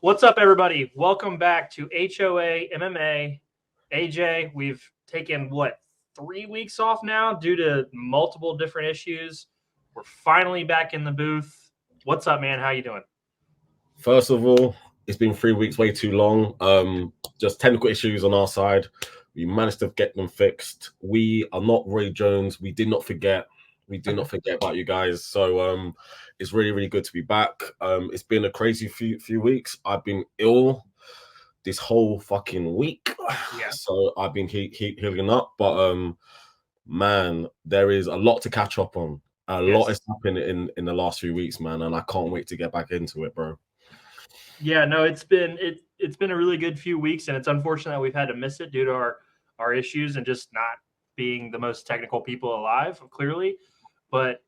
What's up, everybody? Welcome back to HOA MMA. AJ, we've taken, 3 weeks off now due to multiple different issues. We're finally back in the booth. What's up, man? How you doing? First of all, it's been 3 weeks, way too long. Just technical issues on our side. We managed to get them fixed. We are not Roy Jones. We did not forget. We did not forget about you guys. So it's really, really good to be back. It's been a crazy few weeks. I've been ill this whole fucking week. Yeah. So I've been healing up. But man, there is a lot to catch up on. A lot has happened in the last few weeks, man, and I can't wait to get back into it, bro. Yeah, no, it's been a really good few weeks, and it's unfortunate that we've had to miss it due to our issues and just not being the most technical people alive, clearly. But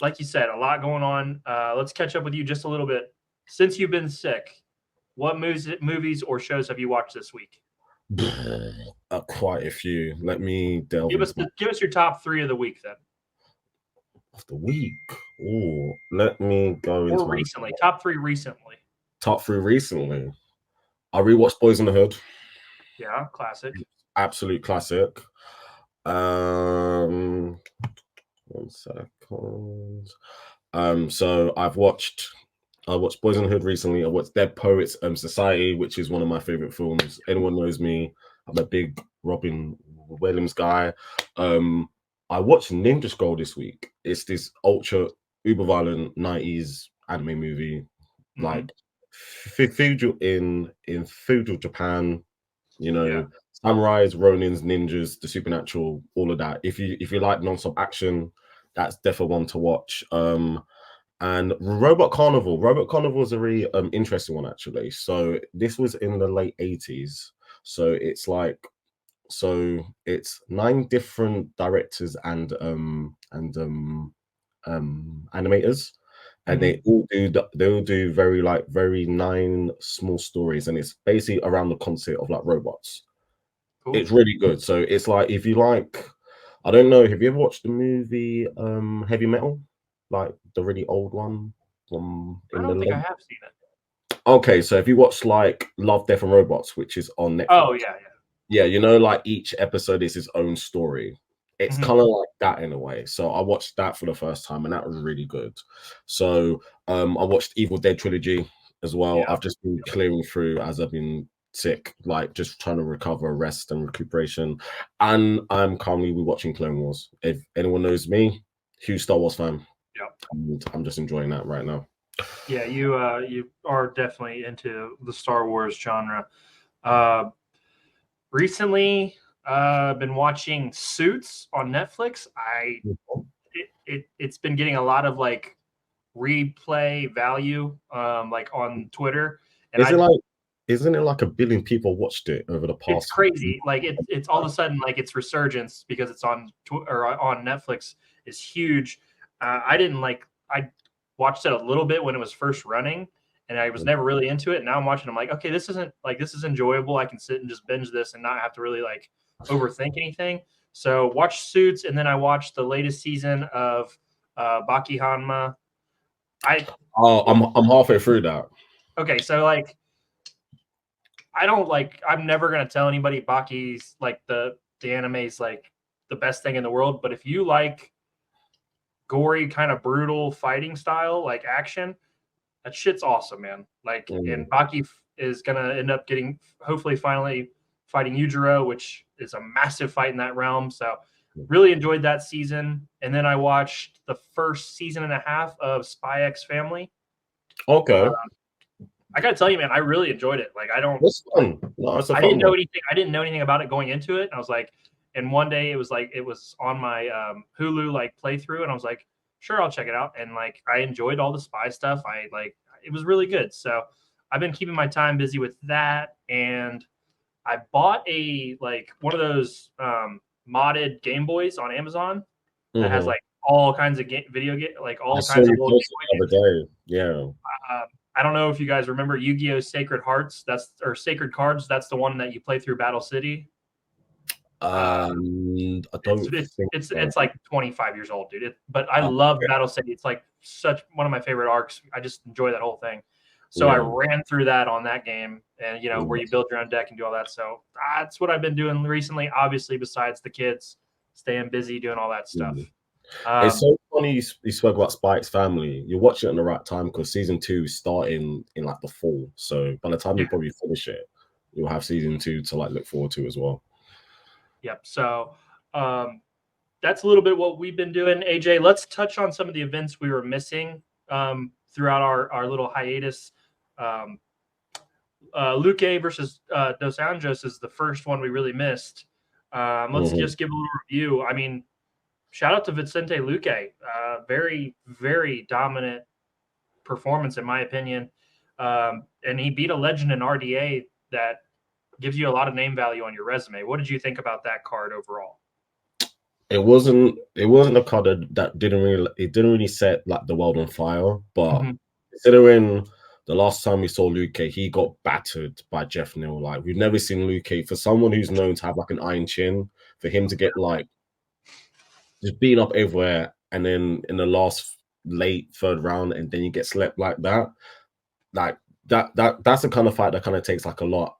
like you said, a lot going on. Let's catch up with you just a little bit. Since you've been sick, what movies or shows have you watched this week? Quite a few. Let me delve Give us your top 3 of the week then. Of the week. Oh, let me go into recently. Top 3 recently. Top 3 recently. I rewatched Boys in the Hood. Yeah, classic. Absolute classic. 1 second. So I watched Boys in the Hood recently. I watched Dead Poets Society, which is one of my favorite films. Anyone knows me, I'm a big Robin Williams guy. I watched Ninja Scroll this week. It's this ultra uber violent 90s anime movie, like feudal in feudal Japan, samurais, ronins, ninjas, the supernatural, all of that. If you like non-stop action, that's definitely one to watch. And Robot Carnival is a really interesting one, actually. So this was in the late 80s. So it's 9 different directors and animators, and they all do very 9 small stories, and it's basically around the concept of like robots. Cool. It's really good. So it's like, if you like, I don't know, have you ever watched the movie Heavy Metal, like the really old one? I don't think I have seen it. Okay, so if you watch like Love, Death and Robots, which is on Netflix. Oh yeah, like each episode is its own story. It's kind of like that in a way. So I watched that for the first time, and that was really good. So I watched Evil Dead trilogy as well. I've just been clearing through as I've been sick, like just trying to recover, rest and recuperation. And I'm currently watching Clone Wars. If anyone knows me, huge Star Wars fan. Yeah, I'm just enjoying that right now. Yeah, you are definitely into the Star Wars genre. Recently, been watching Suits on Netflix. It's been getting a lot of like replay value, like on Twitter. And isn't it like 1 billion people watched it over the past? It's crazy. Like it's all of a sudden like its resurgence because it's on Netflix is huge. I watched it a little bit when it was first running, and I was never really into it. And now I'm watching. I'm like, okay, this is enjoyable. I can sit and just binge this and not have to really like overthink anything. So watch Suits, and then I watched the latest season of Baki Hanma. I'm halfway through that. Okay, so like, I'm never gonna tell anybody Baki's like the anime's like the best thing in the world. But if you like gory, kind of brutal fighting style, like action, that shit's awesome, man. Like, and Baki is gonna end up hopefully finally fighting Yujiro, which is a massive fight in that realm. So really enjoyed that season. And then I watched the first season and a half of Spy X Family. Okay. I gotta tell you, man, I really enjoyed it. Like, I didn't know anything about it going into it. And I was like, and one day it was on my Hulu like playthrough, and I was like, sure, I'll check it out. And like, I enjoyed all the spy stuff. It was really good. So I've been keeping my time busy with that. And I bought one of those modded Game Boys on Amazon that has like all kinds of video game, like all kinds of old Game Boy games. I don't know if you guys remember Yu-Gi-Oh! Sacred Cards. That's the one that you play through Battle City. I don't. It's like 25 years old, dude. But I love Battle City. It's like such one of my favorite arcs. I just enjoy that whole thing. So I ran through that on that game, and where you build your own deck and do all that. So that's what I've been doing recently. Obviously, besides the kids, staying busy doing all that stuff. It's so funny you spoke about Spike's family. You're watching it at the right time because season 2 is starting in like the fall. So by the time you probably finish it, you'll have season 2 to like look forward to as well. Yep. So that's a little bit what we've been doing. AJ, let's touch on some of the events we were missing throughout our little hiatus. Luque versus Dos Anjos is the first one we really missed. Let's just give a little review. I mean, shout out to Vicente Luque. Very, very dominant performance, in my opinion. And he beat a legend in RDA that gives you a lot of name value on your resume. What did you think about that card overall? It wasn't a card that didn't really set like the world on fire, but considering the last time we saw Luque, he got battered by Jeff Neal. Like, we've never seen Luque, for someone who's known to have like an iron chin, for him to get like just beaten up everywhere, and then in the last late third round, and then you get slept like that. Like that's the kind of fight that kind of takes like a lot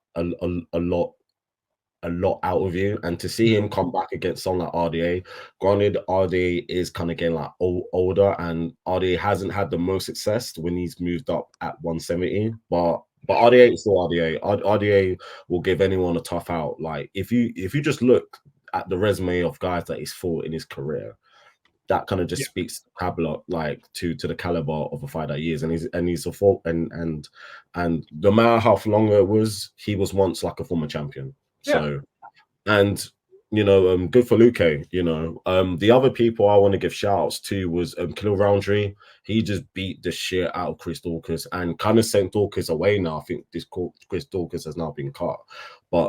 out of you. And to see him come back against someone like RDA, granted RDA is kind of getting like older, and RDA hasn't had the most success when he's moved up at 170, but RDA is still RDA. RDA will give anyone a tough out. Like, if you just look at the resume of guys that he's fought in his career, that kind of just speaks like to the caliber of a fighter he is, and he's a fault, and no matter how long it was, he was once like a former champion. So, and good for Luque. The other people I want to give shout outs to was Khalil Roundtree. He just beat the shit out of Chris Dawkins and kind of sent Dawkins away now. I think Chris Dawkins has now been cut, but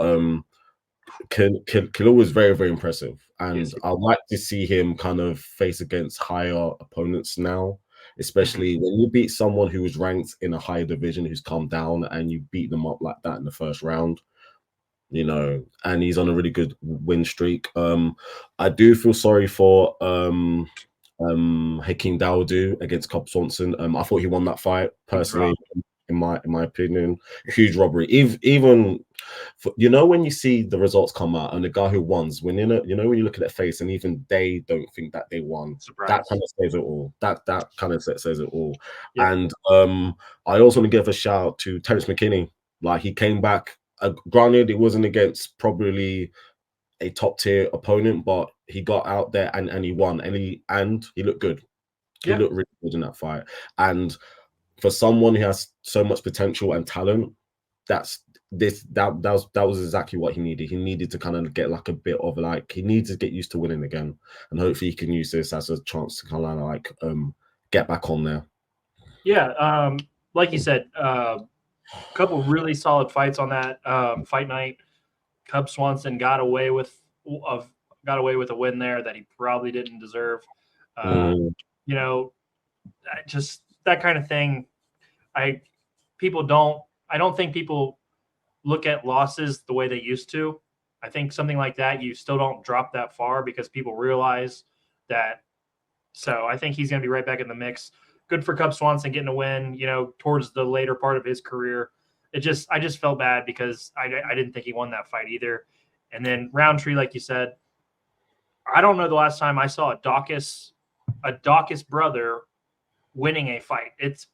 Khalil was very, very impressive, and I'd like to see him kind of face against higher opponents now, especially when you beat someone who was ranked in a higher division, who's come down, and you beat them up like that in the first round. And he's on a really good win streak. I do feel sorry for Hakeem Dawodu against Cub Swanson. I thought he won that fight personally, in my opinion. Huge robbery. Even when you see the results come out and the guy who won, when when you look at their face and even they don't think that they won, that kind of says it all. That kind of says it all. And I also want to give a shout out to Terrence McKinney. Like, he came back. Granted, it wasn't against probably a top tier opponent, but he got out there and he won, and he looked good. He looked really good in that fight. And for someone who has so much potential and talent, that was exactly what he needed. He needed to kind of get like a bit of like, he needs to get used to winning again, and hopefully he can use this as a chance to kind of like get back on there. Yeah, like you said, couple really solid fights on that fight night. Cub Swanson got away with a win there that he probably didn't deserve. Just that kind of thing. I don't think people look at losses the way they used to. I think something like that, you still don't drop that far because people realize that. So I think he's going to be right back in the mix. Good for Cub Swanson getting a win, towards the later part of his career. I just felt bad because I didn't think he won that fight either. And then Roundtree, like you said, I don't know the last time I saw a Dawkins brother winning a fight. It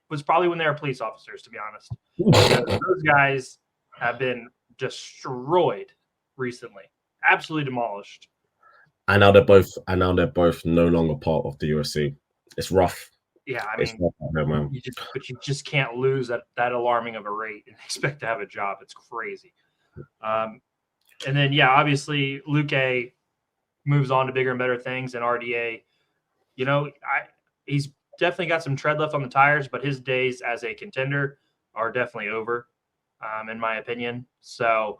was probably when they were police officers, to be honest. Those guys have been destroyed recently, absolutely demolished. And now they're both no longer part of the UFC. It's rough. Yeah, I mean, you just can't lose at that alarming of a rate and expect to have a job. It's crazy. And then, obviously, Luque moves on to bigger and better things, and RDA, he's definitely got some tread left on the tires, but his days as a contender are definitely over, in my opinion. So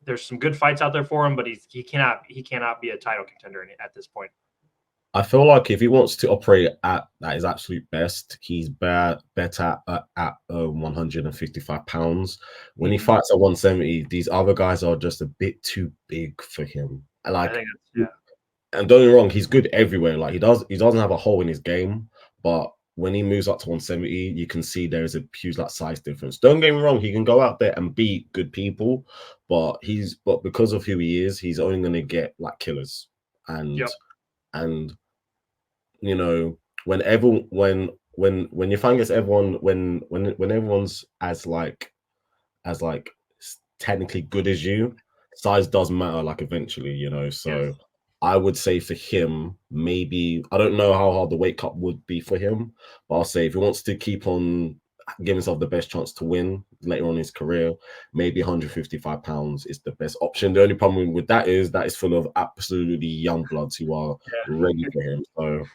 there's some good fights out there for him, but he cannot be a title contender at this point. I feel like if he wants to operate at his absolute best, he's better at 155 pounds. When he fights at 170, these other guys are just a bit too big for him. Like, and don't get me wrong, he's good everywhere. Like, he doesn't have a hole in his game, but when he moves up to 170, you can see there is a huge like size difference. Don't get me wrong, he can go out there and beat good people, but because of who he is, he's only going to get like killers. And you know, when you find against everyone, when everyone's as technically good as you, size does matter, like eventually, you know. So I would say for him, maybe, I don't know how hard the weight cut would be for him, but I'll say if he wants to keep on giving himself the best chance to win later on in his career, maybe 155 pounds is the best option. The only problem with that is full of absolutely young bloods who are ready for him. So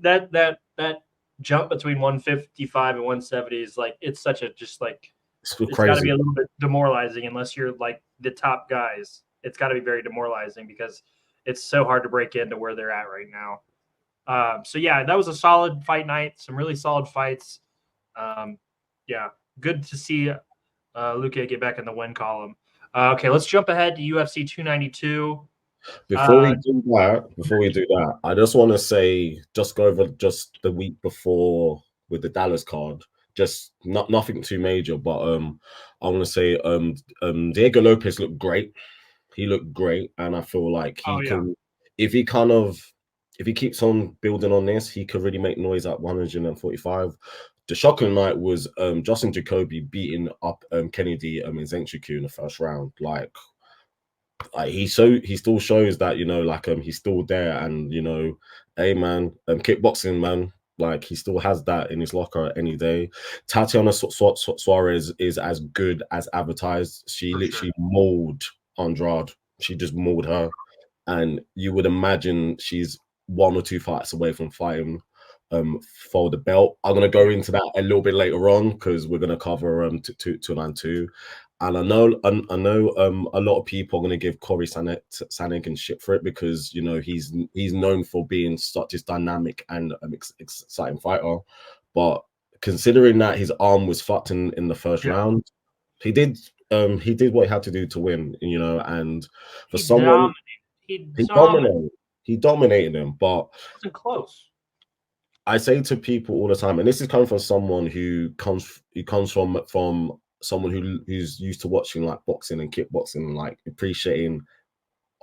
that jump between 155 and 170 is like, it's such a just like, it's got to be a little bit demoralizing unless you're like the top guys. It's got to be very demoralizing because it's so hard to break into where they're at right now. So yeah, that was a solid fight night. Some really solid fights. Yeah, good to see Luque get back in the win column. Okay, let's jump ahead to UFC 292. Before we do that, I just want to say, just go over just the week before with the Dallas card. Just nothing too major, but I want to say Diego Lopez looked great. He looked great, and I feel like he can, if he keeps on building on this, he could really make noise at 145. The shocking night was Justin Jacoby beating up Kennedy Nzechukwu in the first round. Like he still shows that, you know, like he's still there, and you know, hey man, kickboxing, man. Like he still has that in his locker any day. Tatiana Suarez is as good as advertised. She literally mauled Andrade. She just mauled her, and you would imagine she's 1 or 2 fights away from fighting for the belt. I'm gonna go into that a little bit later on because we're gonna cover 292. And I know a lot of people are going to give Corey Sandhagen shit for it because, you know, he's known for being such a dynamic and exciting fighter. But considering that his arm was fucked in the first round, he did what he had to do to win, you know. And for he dominated him, but it wasn't close. I say to people all the time, and this is coming from someone who comes from someone who's used to watching like boxing and kickboxing, like appreciating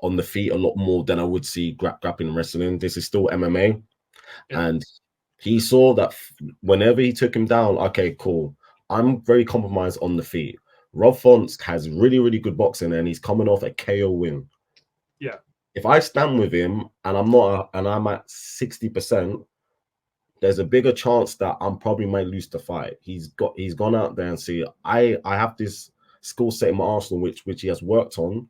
on the feet a lot more than I would see grappling and wrestling. This is still MMA, and he saw that whenever he took him down, okay, cool, I'm very compromised on the feet. Rob Font has really, really good boxing, and he's coming off a KO win. Yeah, if I stand with him and I'm at 60%. There's a bigger chance that I'm probably might lose the fight. He's gone out there and see, I have this skill set in my arsenal which he has worked on.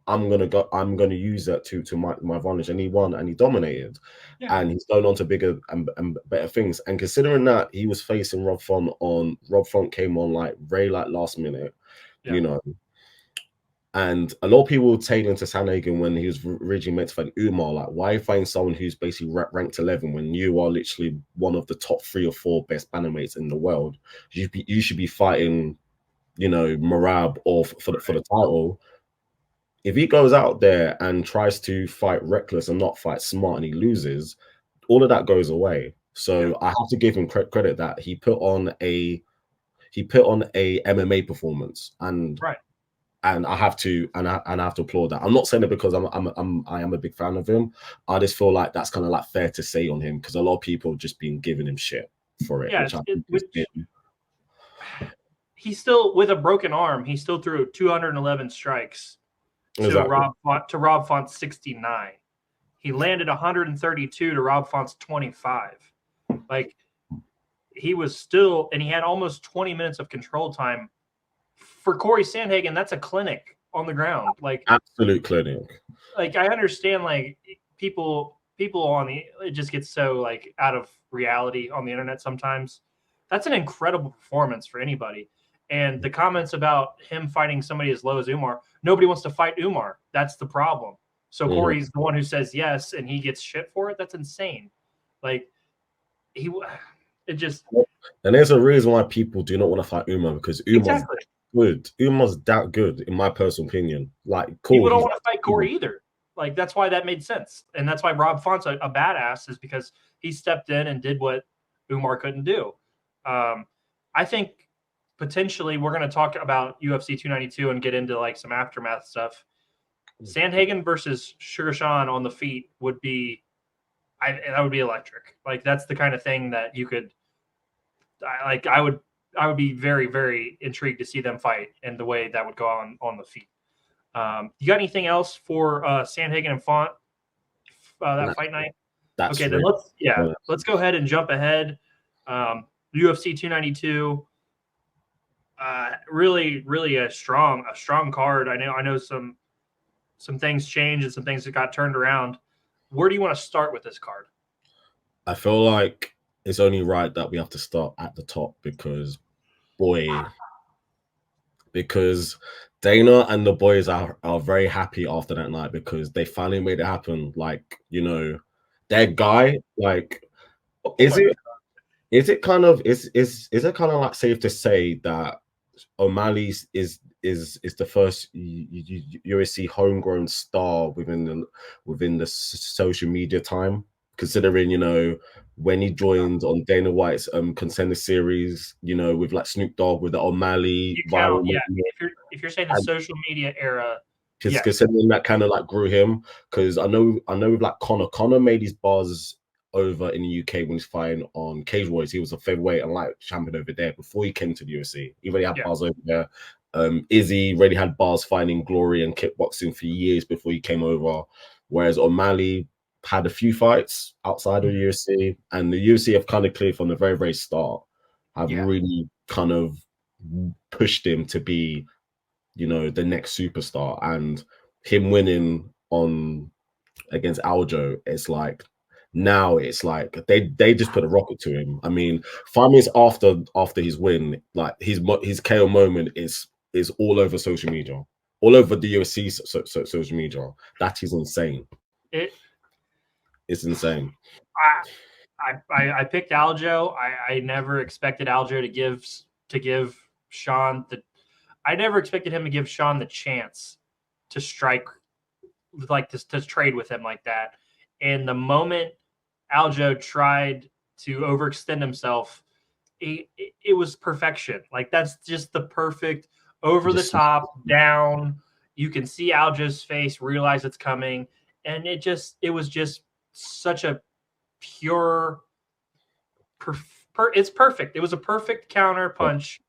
I'm gonna use that to my advantage, and he won and he dominated, and he's going on to bigger and better things. And considering that he was facing Rob Font came on like very like last minute, you know. And a lot of people were tailing to Sandhagen when he was originally meant to fight Umar. Like, why find someone who's basically ranked 11 when you are literally one of the top 3 or 4 best bantamweights in the world? You should be fighting, you know, Merab or for the title. If he goes out there and tries to fight reckless and not fight smart and he loses, all of that goes away. So I have to give him credit that he put on a MMA performance, and and I have to applaud that. I'm not saying it because I am a big fan of him. I just feel like that's kind of like fair to say on him because a lot of people have just been giving him shit for it. Yeah, he's still with a broken arm. He still threw 211 strikes to Rob Font's 69. He landed 132 to Rob Font's 25. Like he was still, and he had almost 20 minutes of control time. For Corey Sandhagen, that's a clinic on the ground, like absolute clinic. Like I understand, like people on it just gets so like out of reality on the internet sometimes. That's an incredible performance for anybody. And the comments about him fighting somebody as low as Umar, nobody wants to fight Umar. That's the problem. So Corey's the one who says yes, and he gets shit for it. That's insane. Like it just. And there's a reason why people do not want to fight Umar because Umar's good. Umar's that good, in my personal opinion. Like, cool. People don't want to fight Corey either. Like, that's why that made sense. And that's why Rob Font's a badass, is because he stepped in and did what Umar couldn't do. I think potentially we're going to talk about UFC 292 and get into like some aftermath stuff. Sandhagen versus Sugar Sean on the feet would be, that would be electric. Like, that's the kind of thing that you could, I would be very, very intrigued to see them fight and the way that would go on the feet. You got anything else for Sandhagen and Font that fight night? Okay, then let's go ahead and jump ahead. UFC 292. Really a strong card. I know some things changed and some things that got turned around. Where do you want to start with this card? I feel like it's only right that we have to start at the top because Dana and the boys are very happy after that night because they finally made it happen. Like, you know, their guy, like, is it kind of like safe to say that O'Malley's is the first UFC homegrown star within the social media time, considering, you know, when he joined on Dana White's Contender Series, you know, with like Snoop Dogg with the O'Malley viral. Yeah, if you're saying the social media era, because considering that kind of like grew him, because I know with like Connor made his buzz over in the UK when he's fighting on Cage Warriors. He was a featherweight and light champion over there before he came to the UFC. He already had bars over there. Izzy already had bars fighting Glory and kickboxing for years before he came over. Whereas O'Malley had a few fights outside of the UFC, and the UFC have kind of cleared from the very, very start, have really kind of pushed him to be, you know, the next superstar. And him winning against Aljo, it's like, now it's like they just put a rocket to him. I mean, 5 minutes after his win, like his KO moment is all over social media, all over the UFC social media. That is insane. It's insane. I picked Aljo. I never expected Aljo to give Sean I never expected him to give Sean the chance to strike, like to trade with him like that. And the moment Aljo tried to overextend himself, it was perfection. Like, that's just the perfect over the top down. You can see Aljo's face, realize it's coming, and it was just such a pure, it's perfect. It was a perfect counter punch,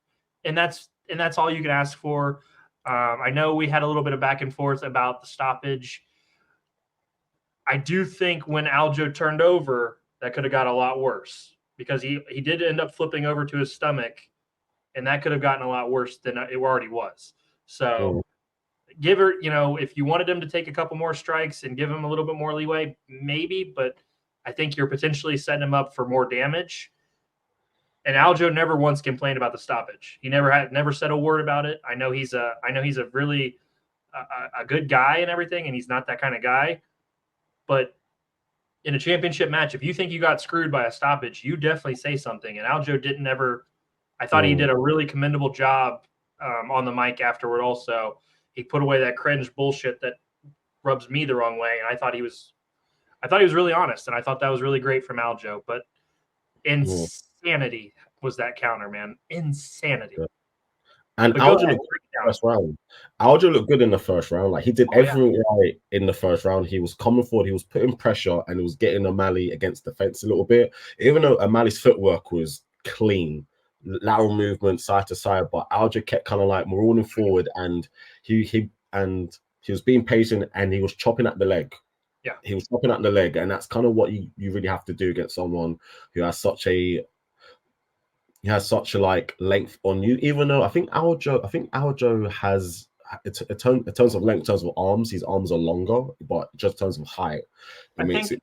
and that's all you can ask for. I know we had a little bit of back and forth about the stoppage. I do think when Aljo turned over, that could have got a lot worse, because he did end up flipping over to his stomach, and that could have gotten a lot worse than it already was. So give her, you know, if you wanted him to take a couple more strikes and give him a little bit more leeway, maybe, but I think you're potentially setting him up for more damage. And Aljo never once complained about the stoppage. He never said a word about it. I know he's a really a good guy and everything, and he's not that kind of guy. But in a championship match, if you think you got screwed by a stoppage, you definitely say something. And Aljo didn't ever. I thought he did a really commendable job on the mic afterward. Also, he put away that cringe bullshit that rubs me the wrong way, and I thought he was really honest, and I thought that was really great from Aljo. But insanity was that counter, man. Insanity. Yeah. And Aljo looked good in the first round. Aljo looked good in the first round. Like, he did everything right in the first round. He was coming forward, he was putting pressure, and it was getting O'Malley against the fence a little bit. Even though O'Malley's footwork was clean, lateral movement, side to side, but Aljo kept kind of like rolling forward, and he was being patient, and he was chopping at the leg. Yeah, he was chopping at the leg, and that's kind of what you really have to do against someone who has such a like length on you. Even though I think Aljo has in terms of length, in terms of arms, his arms are longer, but just in terms of height, it makes it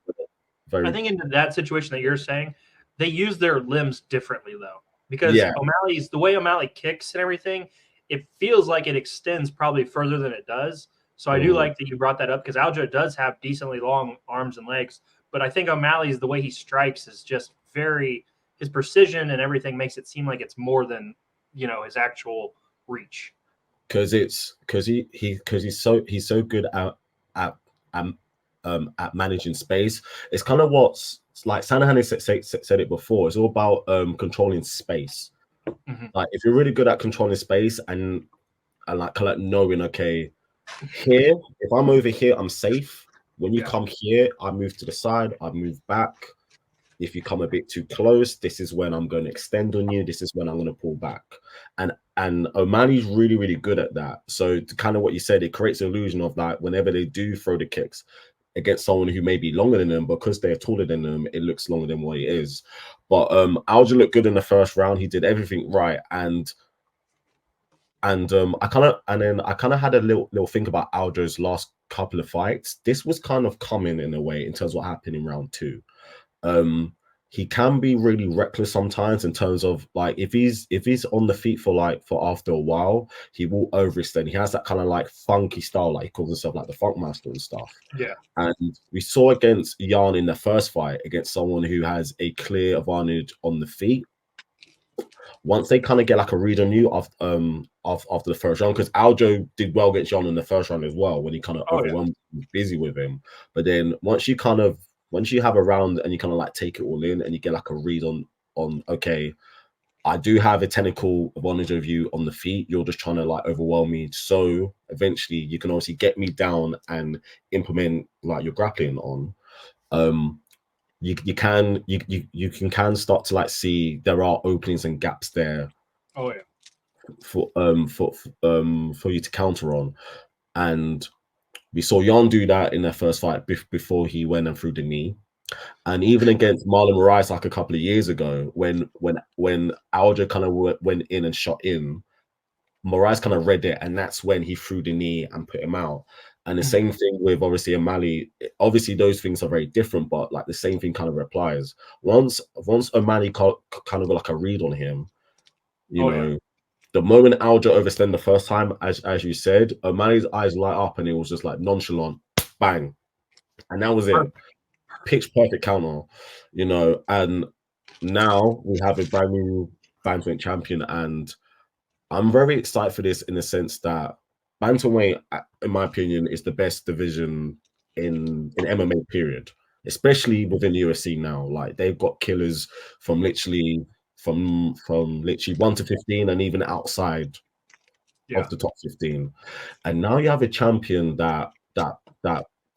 very. I think in that situation that you're saying, they use their limbs differently though, because O'Malley's, the way O'Malley kicks and everything, it feels like it extends probably further than it does. So I do like that you brought that up, because Aljo does have decently long arms and legs, but I think O'Malley's, the way he strikes is just very. His precision and everything makes it seem like it's more than, you know, his actual reach. Because he's so good at at managing space. It's kind of what's like Sandhagen said it before. It's all about controlling space. Like if you're really good at controlling space and like kind of knowing, okay, here, if I'm over here, I'm safe. When you come here, I move to the side, I move back. If you come a bit too close, this is when I'm going to extend on you. This is when I'm going to pull back. And O'Malley's really, really good at that. So to kind of what you said, it creates an illusion of like whenever they do throw the kicks against someone who may be longer than them, because they're taller than them, it looks longer than what it is. But Aljo looked good in the first round. He did everything right. And I kind of had a little think about Aljo's last couple of fights. This was kind of coming in a way in terms of what happened in round 2. He can be really reckless sometimes in terms of like if he's on the feet for after a while, he will overextend. He has that kind of like funky style, like he calls himself like the Funk Master and stuff. Yeah. And we saw against Jan in the first fight against someone who has a clear advantage on the feet. Once they kind of get like a read on you after the first round, because Aljo did well against Jan in the first round as well when he kind of overwhelmed, busy with him. But then once you have a round and you kind of like take it all in and you get like a read on okay, I do have a technical advantage of you on the feet. You're just trying to like overwhelm me. So eventually you can obviously get me down and implement like your grappling on. You can start to like see there are openings and gaps there. Oh yeah. For you to counter on, and we saw Jan do that in their first fight before he went and threw the knee. And even against Marlon Moraes like a couple of years ago, when Aljo kind of went in and shot in, Moraes kind of read it, and that's when he threw the knee and put him out. And the same thing with obviously O'Malley. Obviously, those things are very different, but like the same thing kind of applies. Once O'Malley kind of got like a read on him, you know. The moment Aljo overextended the first time, as you said, O'Malley's eyes light up and it was just like nonchalant, bang. And that was it. Pitch perfect counter, you know. And now we have a brand new bantamweight champion, and I'm very excited for this in the sense that bantamweight, in my opinion, is the best division in MMA, period. Especially within the UFC now. Like they've got killers from literally 1 to 15 and even outside of the top 15. And now you have a champion that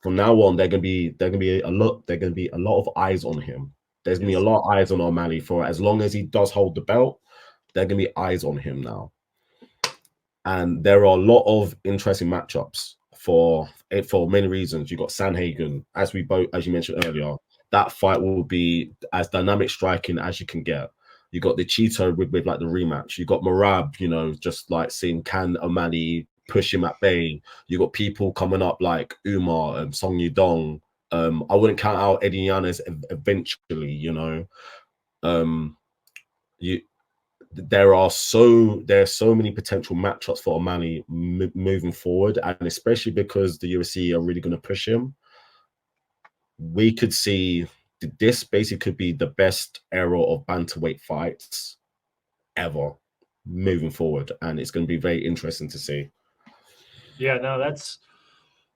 from now on they're gonna be a lot of eyes on him. There's gonna be a lot of eyes on O'Malley for as long as he does hold the belt. There are gonna be eyes on him now. And there are a lot of interesting matchups for many reasons. You got Sandhagen, as you mentioned earlier. That fight will be as dynamic striking as you can get. You got the Cheeto with like the rematch. You got Merab, you know, just like seeing can O'Malley push him at bay. You got people coming up like Umar and Song Yudong. I wouldn't count out Eddie Yanez eventually, you know. There are so many potential matchups for O'Malley moving forward, and especially because the UFC are really going to push him. We could see this basically could be the best era of bantamweight fights ever moving forward, and it's going to be very interesting to see. Yeah, no, that's,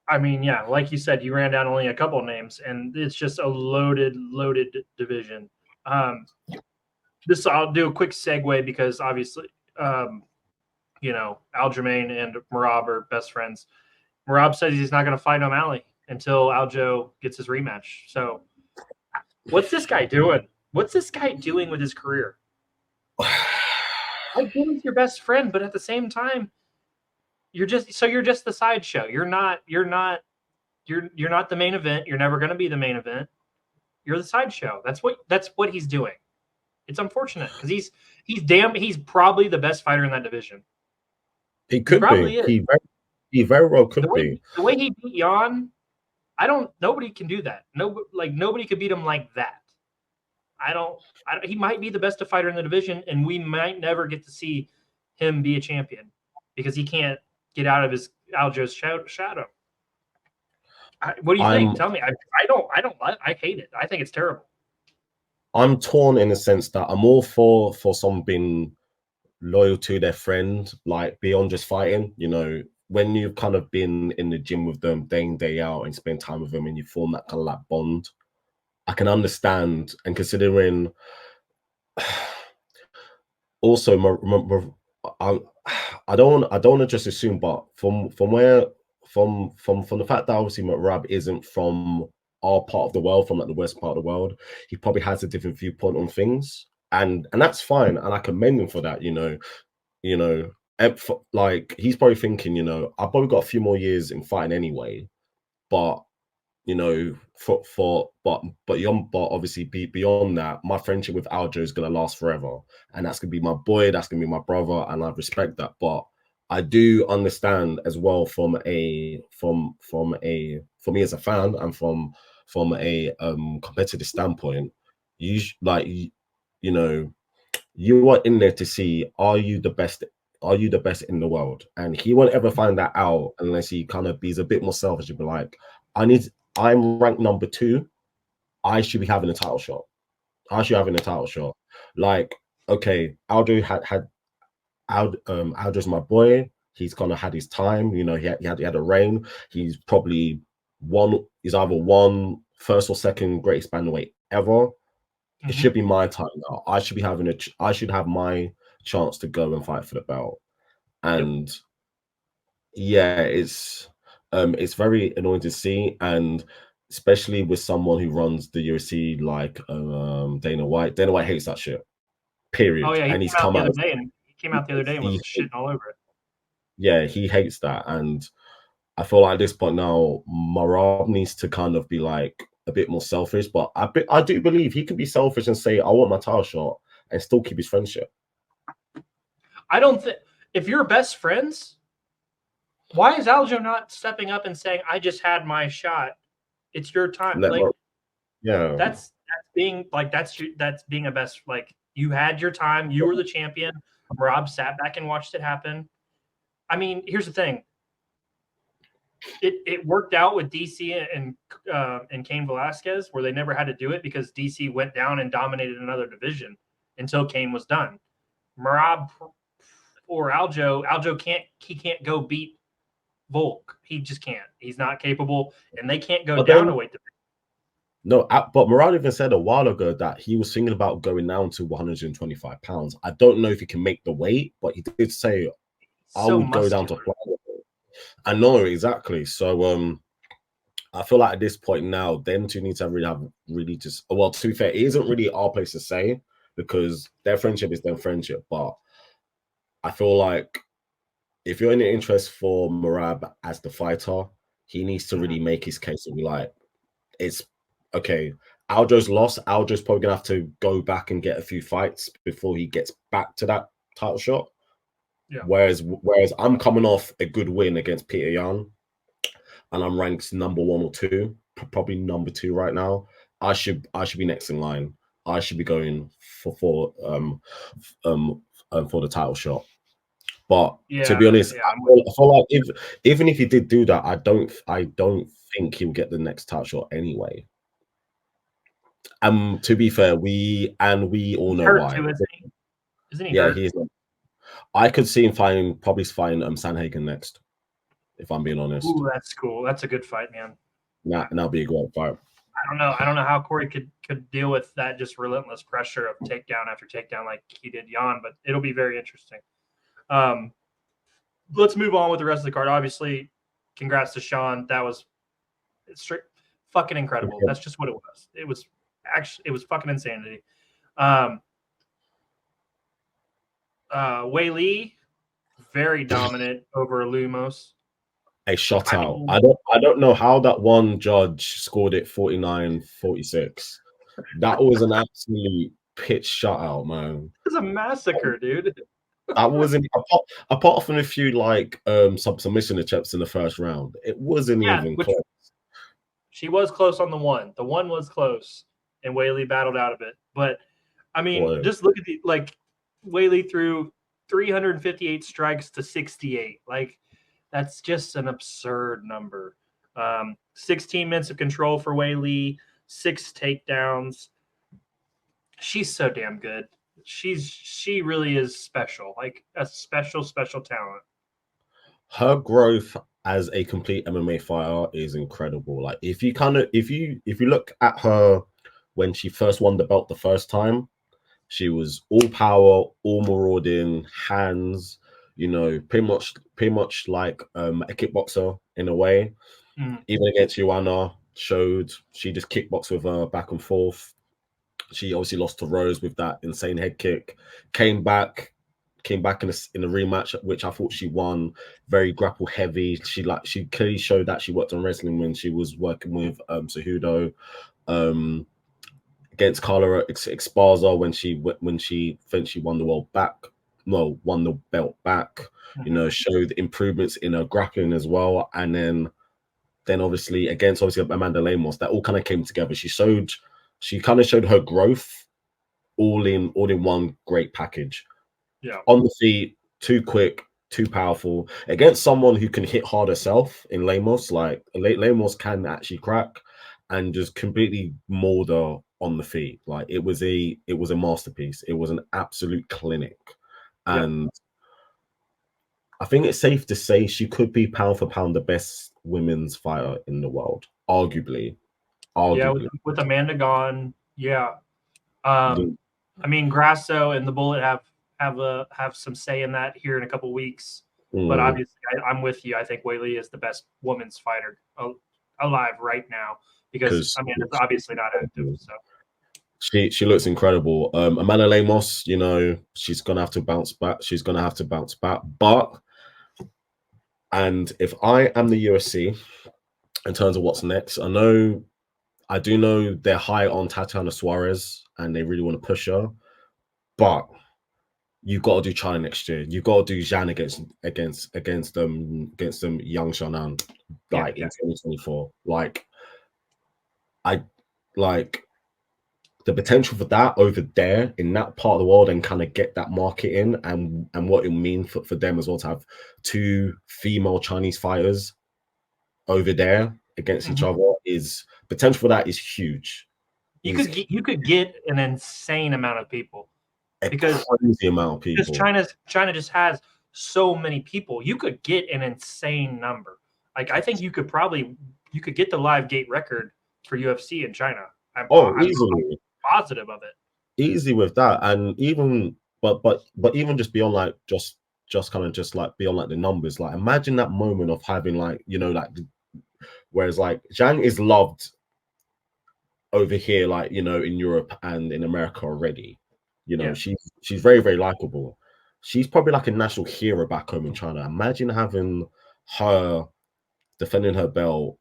I mean, yeah, like you said, you ran down only a couple of names, and it's just a loaded division. I'll do a quick segue because obviously, you know, Aljamain and Merab are best friends. Merab says he's not going to fight O'Malley until Aljo gets his rematch. So what's this guy doing? What's this guy doing with his career? I get he's your best friend, but at the same time, you're just the sideshow. You're not the main event. You're never going to be the main event. You're the sideshow. That's what he's doing. It's unfortunate because he's probably the best fighter in that division. He could be. He very well could be. The way he beat Jan, nobody can do that. Nobody could beat him like that. He might be the best fighter in the division, and we might never get to see him be a champion because he can't get out of Aljo's shadow. What do you think? Tell me. I hate it. I think it's terrible. I'm torn in the sense that I'm all for someone being loyal to their friend, like beyond just fighting. You know, when you've kind of been in the gym with them day in, day out and spend time with them and you form that kind of like bond, I can understand. And considering also I don't want to just assume, but from the fact that obviously Merab isn't from our part of the world, from like the west part of the world, he probably has a different viewpoint on things, and that's fine, and I commend him for that. Like he's probably thinking, I've probably got a few more years in fighting anyway, but but obviously beyond that, my friendship with Aljo is gonna last forever, and that's gonna be my boy, that's gonna be my brother, and I respect that. But I do understand as well from me as a fan and from a competitive standpoint, you know you are in there to see, are you the best? Are you the best in the world? And he won't ever find that out unless he kind of be a bit more selfish and be like, I'm ranked number 2. I should be having a title shot. I should be having a title shot. Like, okay, Aldo's my boy. He's kind of had his time. He had a reign. He's probably he's either won first or second greatest bantamweight ever. It should be my time now. I should have my chance to go and fight for the belt. And yeah, it's very annoying to see, and especially with someone who runs the UFC like Dana White. Dana White hates that shit. Period. Oh yeah, and he's come out the other day, and he came out the other day and was shitting all over it. Yeah, he hates that, and I feel like at this point now, Marab needs to kind of be like a bit more selfish. But I do believe he can be selfish and say, "I want my title shot," and still keep his friendship. I don't think if you're best friends, why is Aljo not stepping up and saying, "I just had my shot. It's your time." Yeah, that's being like that's being a best. Like, you had your time. You were the champion. Rob sat back and watched it happen. I mean, here's the thing. It worked out with DC and Cain Velasquez, where they never had to do it because DC went down and dominated another division until Cain was done. Merab or Aljo can't go beat Volk. He just can't. He's not capable, and they can't go down a weight division. No, but Merab even said a while ago that he was thinking about going down to 125 pounds. I don't know if he can make the weight, but he did say, I would go down to flyweight. I know, exactly. So I feel like at this point now, them two need to really just, well, to be fair, it isn't really our place to say because their friendship is their friendship. But I feel like if you're in the interest for Merab as the fighter, he needs to really make his case and be like, it's okay. Aljo's lost. Aljo's probably gonna have to go back and get a few fights before he gets back to that title shot. Yeah. Whereas I'm coming off a good win against Peter Yan, and I'm ranked number 1 or 2, probably number 2 right now. I should be next in line. I should be going for the title shot. But to be honest, I feel like even if he did do that, I don't think he'll get the next title shot anyway. To be fair, we all know why. Isn't he? Yeah, hurt? he is. I could see him probably fighting Sandhagen next, if I'm being honest. Ooh, that's cool. That's a good fight, man. That'll be a great fight. I don't know how Corey could deal with that just relentless pressure of takedown after takedown like he did Yan, but it'll be very interesting. Let's move on with the rest of the card. Obviously, congrats to Sean. That was straight fucking incredible. Yeah. That's just what it was. It was fucking insanity. Wei Li, very dominant over Lumos. A shutout. I don't know how that one judge scored it 49-46. That was an absolute pitch shutout, man. It was a massacre, dude. That wasn't apart from a few like submission attempts in the first round. It wasn't even close. She was close on the one. The one was close, and Wei Li battled out of it. But I mean, just look at Wei Li threw 358 strikes to 68. Like, that's just an absurd number. 16 minutes of control for Wei Li, 6 takedowns. She's so damn good. She really is special, like a special talent. her growth as a complete MMA fighter is incredible. Like if you look at her when she first won the belt the first time, she was all power, all marauding, hands, you know, pretty much like a kickboxer in a way. Even against Joanna, showed she just kickboxed with her back and forth. She obviously lost to Rose with that insane head kick. Came back in a rematch, which I thought she won. Very grapple heavy. She clearly showed that she worked on wrestling when she was working with Cejudo. Against Carla Esparza when she eventually won the world back. No, won the belt back. You know, showed improvements in her grappling as well, and then obviously against Amanda Lemos, that all kind of came together. She kind of showed her growth all in one great package. Yeah. On the feet, too quick, too powerful against someone who can hit hard herself in Lemos. Like Lemos can actually crack and just completely mold her on the feet. Like it was a masterpiece. It was an absolute clinic, and I think it's safe to say she could be pound for pound the best women's fighter in the world, arguably. Yeah, with Amanda gone, yeah. I mean, Grasso and the Bullet have some say in that here in a couple weeks. But obviously, I'm with you. I think Weili is the best women's fighter alive right now because Amanda's obviously not active. So she looks incredible. Amanda Lemos, you know, she's gonna have to bounce back. But and if I am the UFC in terms of what's next, I do know they're high on Tatiana Suarez and they really want to push her, but you got to do China next year. You got to do Zhang against Yang Xiaonan in 2024. The potential for that over there in that part of the world and kind of get that market in and what it means for them as well to have two female Chinese fighters over there against each other is potential for that is huge. You could get an insane amount of people because China just has so many people. You could get an insane number. Like I think you could get the live gate record for UFC in China. Easily. I'm positive of it. Easy with that, and even but even just beyond like just like beyond like the numbers, like imagine that moment of having like, you know, like whereas like Zhang is loved over here, like, you know, in Europe and in America already. You know, she's very, very likable. She's probably like a national hero back home in China. Imagine having her defending her belt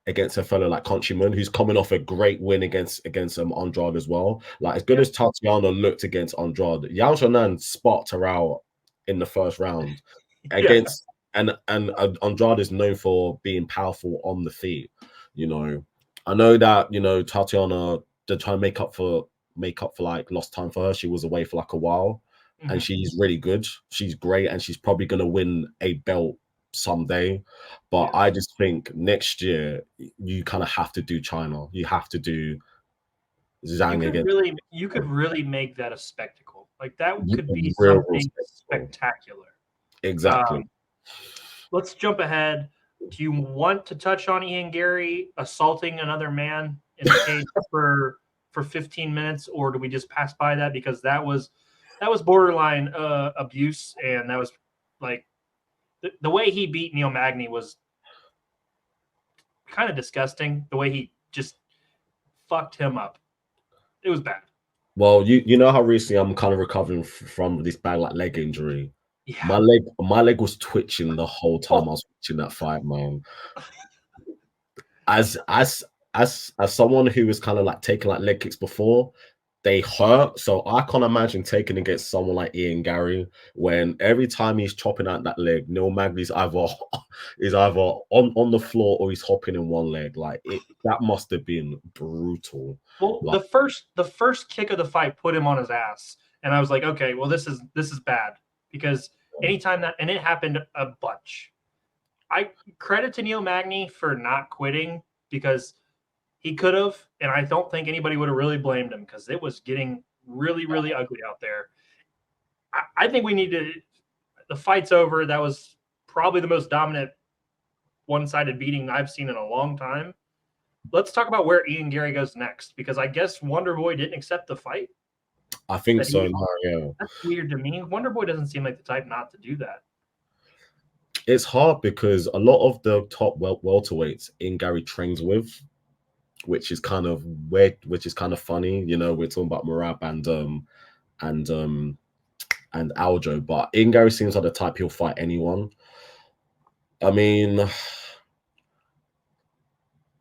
against her fellow like countryman who's coming off a great win against Andrade as well. Like as good as Tatiana looked against Andrade, Yang Xiaonan spot her out in the first round against and Andrade is known for being powerful on the feet. You know, I know that, you know, Tatiana, they're trying to make up for like lost time for her. She was away for like a while and she's really good. She's great and she's probably going to win a belt someday. But I just think next year you kind of have to do China. You have to do Zhang again. You could really make that a spectacle. Like that could be something spectacular. Exactly. Let's jump ahead. Do you want to touch on Ian Gary assaulting another man in the cage for 15 minutes, or do we just pass by that because that was borderline abuse, and that was like the way he beat Neil Magny was kind of disgusting. The way he just fucked him up, it was bad. Well, you know how recently I'm kind of recovering from this bad like leg injury. Yeah. My leg was twitching the whole time I was watching that fight, man. As someone who was kind of like taking like leg kicks before, they hurt. So I can't imagine taking against someone like Ian Gary when every time he's chopping out that leg, Neil Magny's either on the floor or he's hopping in one leg. Like that must have been brutal. Well, like, the first kick of the fight put him on his ass, and I was like, okay, well this is bad because anytime that, and it happened a bunch. I credit to Neil Magny for not quitting because he could have, and I don't think anybody would have really blamed him because it was getting really, really ugly out there. I think we need to – the fight's over. That was probably the most dominant one-sided beating I've seen in a long time. Let's talk about where Ian Gary goes next, because I guess Wonder Boy didn't accept the fight. I think so. Yeah, that's weird to me. Wonder Boy doesn't seem like the type not to do that. It's hard because a lot of the top welterweights Ian Gary trains with, which is kind of weird, which is kind of funny. You know, we're talking about Marab and Aljo, but Ian Gary seems like the type he'll fight anyone. I mean,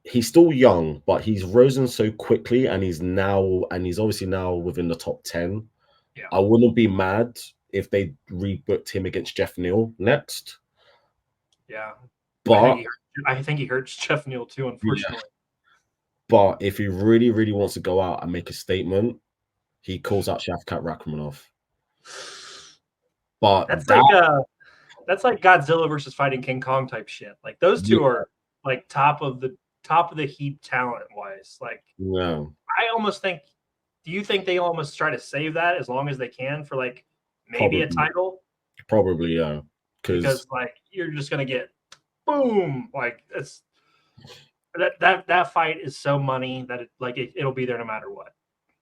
he's still young, but he's risen so quickly, and he's obviously now within the top 10. Yeah. I wouldn't be mad if they rebooked him against Jeff Neal next. Yeah, but I think he hurts Jeff Neal too, unfortunately. Yeah. But if he really, really wants to go out and make a statement, he calls out Shavkat Rakhmonov. But that's like Godzilla versus fighting King Kong type shit. Like those two are like top of the heap talent wise. Like, yeah, I almost think. Do you think they almost try to save that as long as they can for like maybe a title? Probably, yeah. Because like you're just gonna get boom. Like it's that fight is so money that it'll be there no matter what.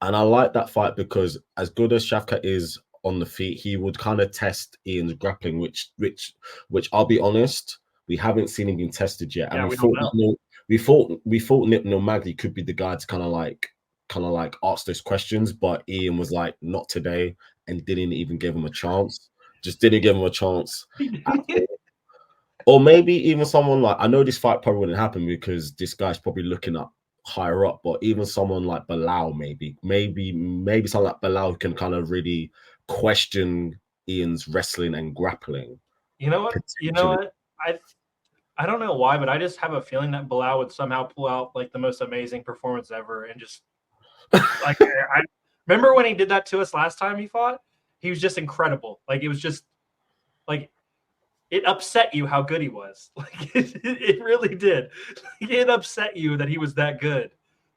And I like that fight because as good as Shavkat is on the feet, he would kind of test Ian's grappling, which I'll be honest, we haven't seen him being tested yet. Yeah, and we thought Nip Magny could be the guy to kind of like ask those questions, but Ian was like, not today, and didn't even give him a chance. Just didn't give him a chance. Or maybe even someone like, I know this fight probably wouldn't happen because this guy's probably looking up higher up, but even someone like Bilal, maybe someone like Bilal who can kind of really question Ian's wrestling and grappling. You know what? I don't know why, but I just have a feeling that Bilal would somehow pull out like the most amazing performance ever, and just like I remember when he did that to us last time he fought. He was just incredible. Like it was just like it upset you how good he was. Like it really did. Like, it upset you that he was that good.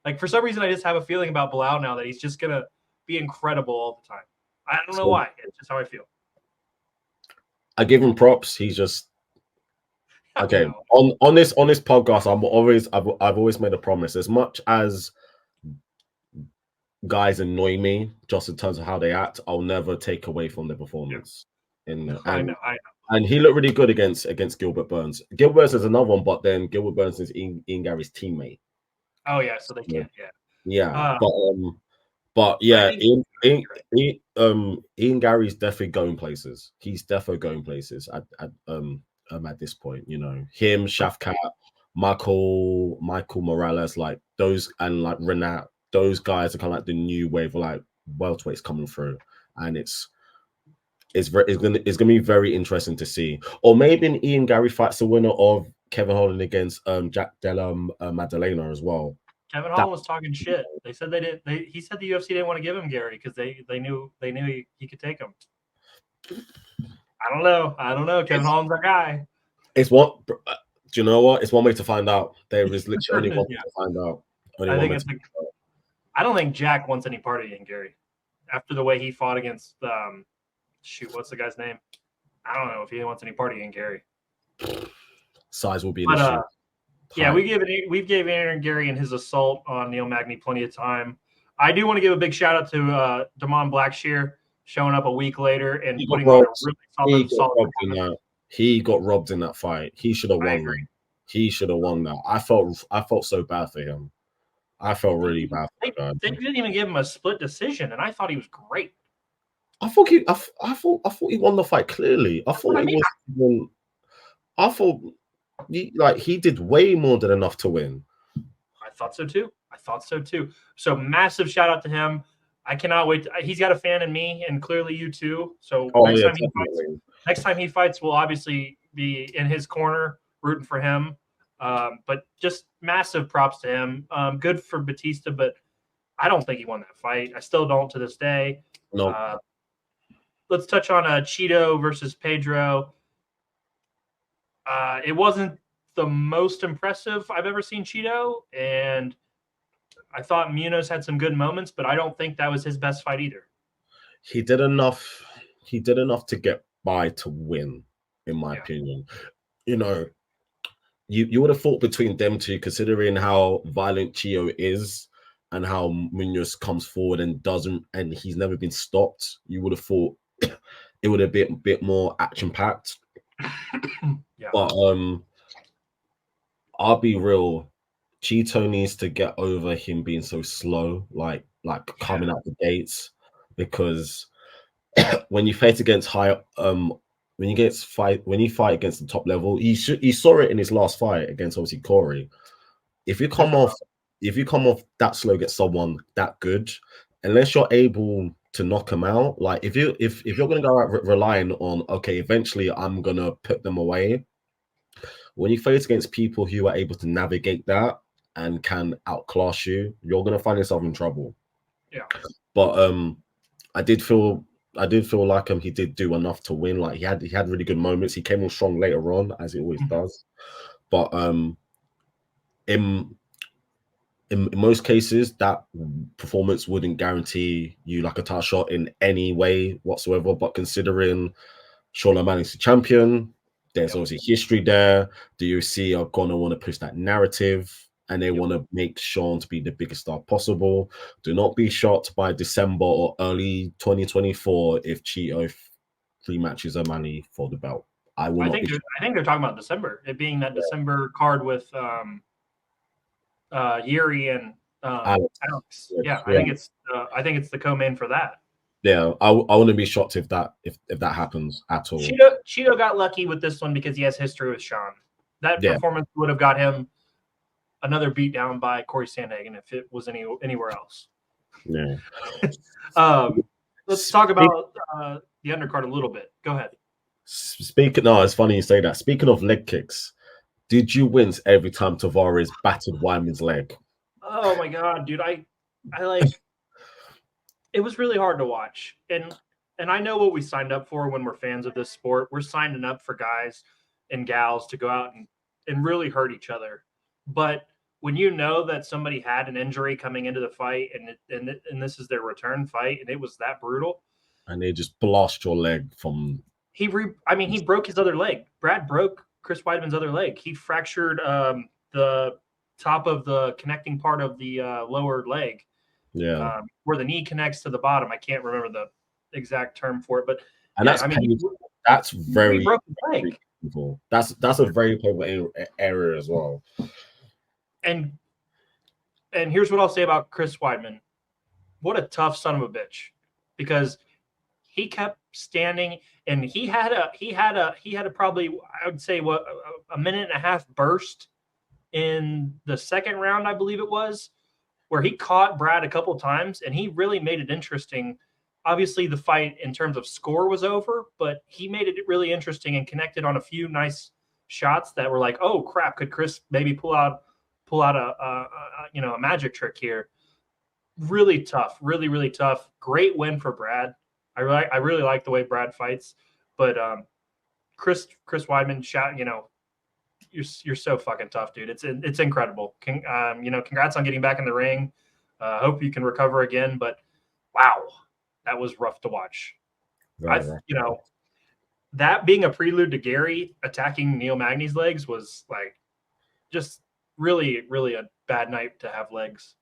Like for some reason, I just have a feeling about Bilal now that he's just gonna be incredible all the time. I don't know why. It's just how I feel. I give him props. He's just okay. On this podcast, I've always made a promise. As much as guys annoy me just in terms of how they act, I'll never take away from their performance. Yeah. I know. And he looked really good against Gilbert Burns. Gilbert Burns is another one, but then Gilbert Burns is Ian Gary's teammate. Oh yeah, so they can't. Yeah. But yeah, Ian Gary's definitely going places. He's definitely going places at this point. You know, him, Shavkat, Michael Morales, like those, and like Renat. Those guys are kind of like the new wave of like welterweights coming through, and it's gonna be very interesting to see. Or maybe an Ian Gary fights the winner of Kevin Holland against Jack Della Maddalena as well. Kevin Holland was talking shit. They said they didn't. He said the UFC didn't want to give him Gary because they knew he could take him. I don't know. Kevin Holland's our guy. It's what. Do you know what? It's one way to find out. There is literally only one way to find out. I don't think Jack wants any part of Ian Gary after the way he fought against what's the guy's name? I don't know if he wants any part of Ian Gary. Size will be an issue. Yeah, we've gave Ian Gary and his assault on Neil Magny plenty of time. I do want to give a big shout out to Damon Blackshear showing up a week later and putting on a really solid. He got robbed in that fight. He should have won that. He should have won that. I felt so bad for him. I felt really bad for him. They didn't even give him a split decision, and I thought he was great. I thought he won the fight clearly. He did way more than enough to win. I thought so too. So massive shout out to him. I cannot wait. He's got a fan in me, and clearly you too. So next time he fights, we'll obviously be in his corner, rooting for him. But just massive props to him. Good for Batista, but I don't think he won that fight. I still don't to this day. No. Let's touch on Cheeto versus Pedro. It wasn't the most impressive I've ever seen Cheeto, and I thought Munoz had some good moments, but I don't think that was his best fight either. He did enough. He did enough to get by to win. in my opinion. You know, you would have thought between them two, considering how violent Chio is and how Munoz comes forward and he's never been stopped. You would have thought it would have been a bit more action packed. Yeah. But I'll be real. Cheeto needs to get over him being so slow, like coming out the gates, because when you fight against when you fight against the top level, you saw it in his last fight against obviously Corey. If you come off that slow against someone that good, unless you're able to knock him out, like if you're gonna go out relying on, okay, eventually I'm gonna put them away. When you fight against people who are able to navigate that and can outclass you, you're gonna find yourself in trouble. Yeah. But I did feel like he did do enough to win. Like he had really good moments. He came on strong later on, as he always does. But in most cases, that performance wouldn't guarantee you like a title shot in any way whatsoever. But considering Sean O'Malley's the champion, there's obviously history there. The UFC are gonna want to push that narrative, and they want to make Sean to be the biggest star possible. Do not be shocked by December or early 2024 if Cheeto rematches O'Malley for the belt. I think they're talking about December. It being that December card with Yuri and Alex. Yeah, I think it's the co-main for that. Yeah, I wouldn't be shocked if that happens at all. Cheeto got lucky with this one because he has history with Sean. That performance would have got him another beatdown by Corey Sandhagen if it was anywhere else. Yeah. Let's talk about the undercard a little bit. Go ahead. It's funny you say that. Speaking of leg kicks, did you wince every time Tavares battered Wyman's leg? Oh my god, dude! I like. It was really hard to watch, and I know what we signed up for when we're fans of this sport. We're signing up for guys and gals to go out and really hurt each other. But when you know that somebody had an injury coming into the fight and this is their return fight and it was that brutal, and they just blast your leg from. He broke his other leg. Brad broke Chris Weidman's other leg. He fractured the top of the connecting part of the lower leg. Yeah, where the knee connects to the bottom. I can't remember the exact term for it, but that's very painful. That's a very painful area as well. And here's what I'll say about Chris Weidman. What a tough son of a bitch, because he kept standing and he had a probably, I would say, a minute and a half burst in the second round, I believe it was, where he caught Brad a couple times and he really made it interesting. Obviously, the fight in terms of score was over, but he made it really interesting and connected on a few nice shots that were like, oh crap, could Chris maybe pull out a magic trick here? Really tough, really, really tough. Great win for Brad. I really like the way Brad fights, but Chris Weidman, you're so fucking tough, dude. It's incredible. Congrats on getting back in the ring. Hope you can recover again. But wow, that was rough to watch. That being a prelude to Gary attacking Neil Magny's legs was like just really, really a bad night to have legs.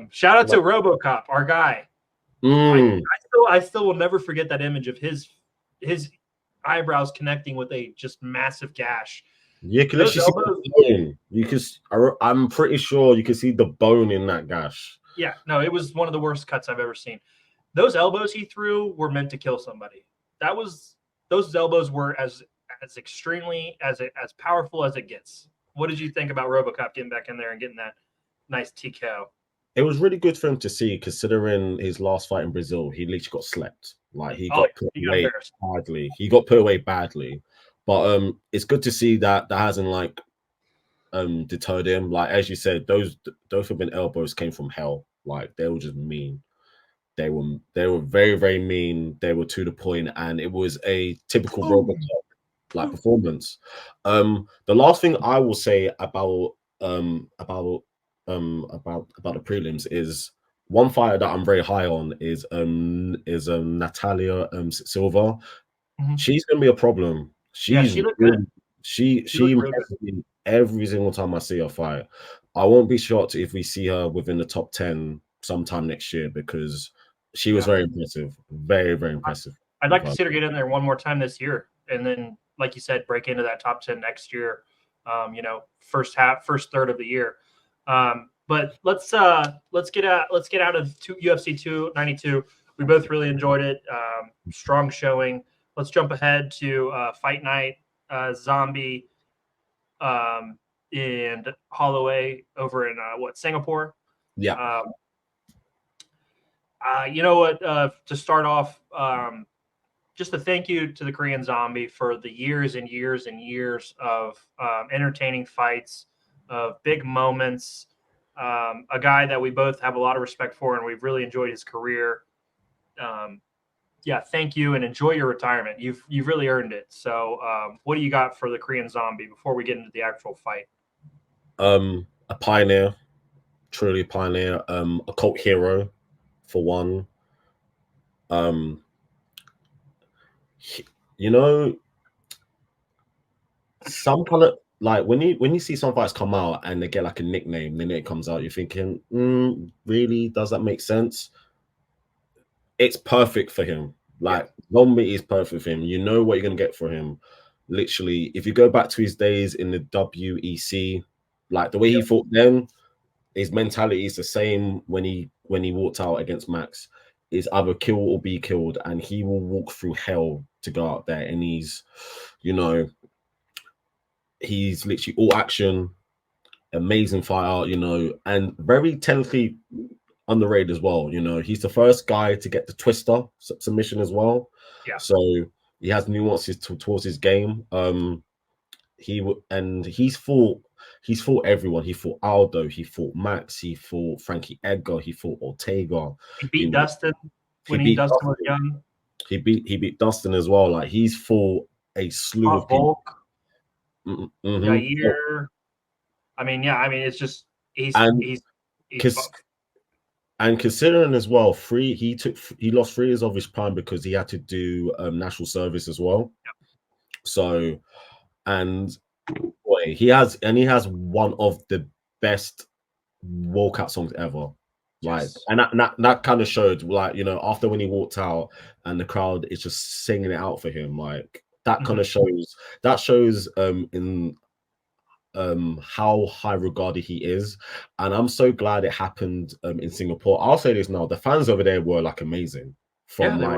Shout out to RoboCop, our guy. I still will never forget that image of his eyebrows connecting with a just massive gash. Yeah, can actually see the bone. I'm pretty sure you can see the bone in that gash. Yeah, no, it was one of the worst cuts I've ever seen. Those elbows he threw were meant to kill somebody. Those elbows were as extremely as powerful as it gets. What did you think about RoboCop getting back in there and getting that nice TKO? It was really good for him to see, considering his last fight in Brazil, he literally got slept. Like he got put away badly. He got put away badly. But it's good to see that hasn't deterred him. Like as you said, those forbidden elbows came from hell. Like they were just mean. They were very, very mean. They were to the point, and it was a typical RoboCop performance. The last thing I will say about the prelims is one fighter that I'm very high on is Natalia Silva. She's gonna be a problem. She's she looked good. She impresses me every single time I see her fight. I won't be shocked if we see her within the top 10 sometime next year, because she was very impressive. Very, very impressive. I'd like to see her get in there one more time this year, and then, like you said, break into that top 10 next year. You know, first third of the year. But let's get out of UFC 292. We both really enjoyed it. Strong showing. Let's jump ahead to Fight Night, Zombie, and Holloway over in Singapore. Yeah. You know what? To start off, just a thank you to the Korean Zombie for the years and years and years of entertaining fights, of big moments. A guy that we both have a lot of respect for, and we've really enjoyed his career. Yeah, thank you, and enjoy your retirement. You've really earned it. So, what do you got for the Korean Zombie before we get into the actual fight? A pioneer, truly a pioneer. A cult hero, for one. You know, some kind of like when you see some fights come out and they get like a nickname, then it comes out, you're thinking, really, does that make sense? It's perfect for him. Like, Zombie is perfect for him. You know what you're gonna get for him. Literally, if you go back to his days in the WEC, like the way he fought then, his mentality is the same when he walked out against Max. Is either kill or be killed, and he will walk through hell to go out there. And he's, you know, he's literally all action, amazing fighter, you know, and very technically underrated as well. You know, he's the first guy to get the twister submission as well. Yeah. So he has nuances towards his game. He's fought everyone. He fought Aldo, he fought Max, he fought Frankie Edgar, he fought Ortega. He beat Dustin when Dustin was young. He beat Dustin as well. Like, he's fought a slew of people. Jair. I mean, it's just he's and considering as well, he lost 3 years of his prime because he had to do national service as well. So, and boy, he has one of the best walkout songs ever. Like, and that kind of showed, like, you know, after when he walked out and the crowd is just singing it out for him, like that kind of shows in how high regarded he is. And I'm so glad it happened in Singapore. I'll say this now, the fans over there were like amazing from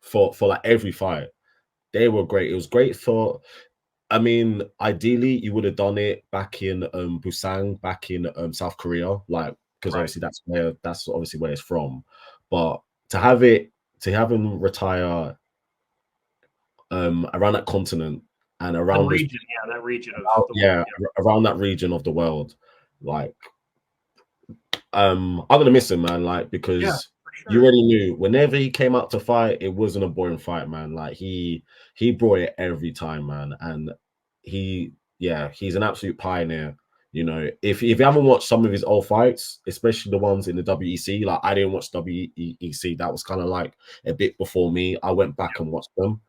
for like every fight. They were great. It was great for, I mean, ideally you would have done it back in Busan, back in South Korea, like, because obviously that's obviously where it's from. But to have him retire around that continent and around that region around that region of the world, like, I'm gonna miss him, man, like, because you already knew whenever he came out to fight, it wasn't a boring fight, man. Like, he brought it every time, man. And he's an absolute pioneer. You know, if you haven't watched some of his old fights, especially the ones in the WEC, like, I didn't watch WEC, that was kind of like a bit before me. I went back and watched them.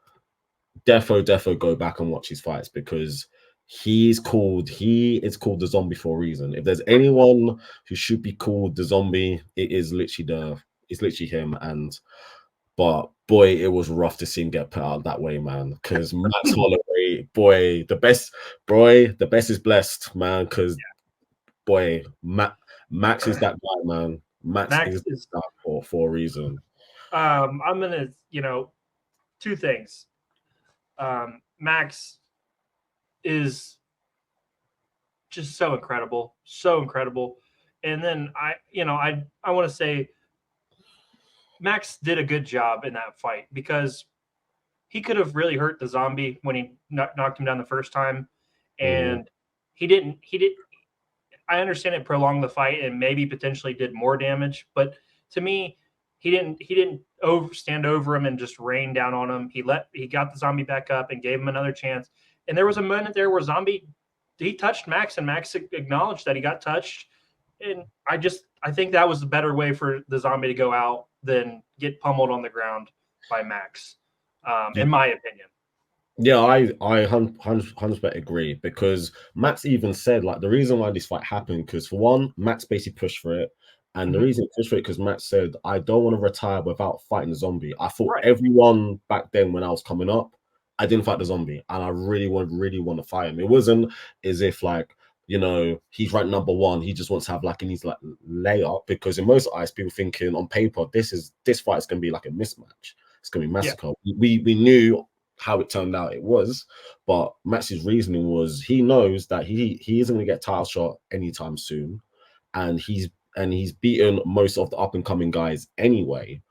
Defo go back and watch his fights, because he is called the Zombie for a reason. If there's anyone who should be called the Zombie, it's literally him. And but boy, it was rough to see him get put out that way, man. Because Max Holloway, boy, the best is blessed, man. Because boy, Max is that guy, man. Max is that guy for a reason. I'm gonna, two things. Max is just so incredible. And then I want to say Max did a good job in that fight, because he could have really hurt the Zombie when he knocked him down the first time, and he didn't. I understand it prolonged the fight and maybe potentially did more damage, but to me, he didn't stand over him and just rain down on him. He got the Zombie back up and gave him another chance. And there was a moment there where Zombie, he touched Max, and Max acknowledged that he got touched, And I think that was a better way for the Zombie to go out than get pummeled on the ground by Max, in my opinion. Yeah, I 100% agree, because Max even said, like, the reason why this fight happened, because for one, Max basically pushed for it. And the reason he pushed for it, because Max said, I don't want to retire without fighting the Zombie. I thought everyone back then when I was coming up, I didn't fight the Zombie. And I really want to fight him. It wasn't as if, like, you know, he's ranked #1. He just wants to have like an easy like layup, because in most eyes, people thinking on paper, this fight is gonna be like a mismatch. It's gonna be massacre. Yeah. We knew how it turned out it was, but Max's reasoning was he knows that he isn't going to get title shot anytime soon, and he's beaten most of the up and coming guys anyway.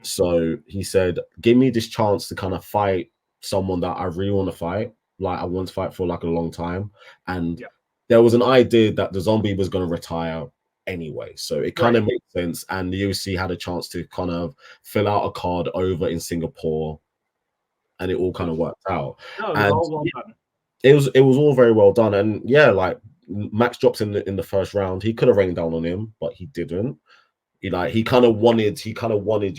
So he said, give me this chance to kind of fight someone that I really want to fight, like I want to fight for like a long time. And there was an idea that the Zombie was going to retire anyway, so it kind of made sense, and the UFC had a chance to kind of fill out a card over in Singapore, and it all kind of worked out. No, it was all well done. It was all very well done, and yeah, like Max drops in the first round. He could have rained down on him, but he didn't. He kind of wanted, you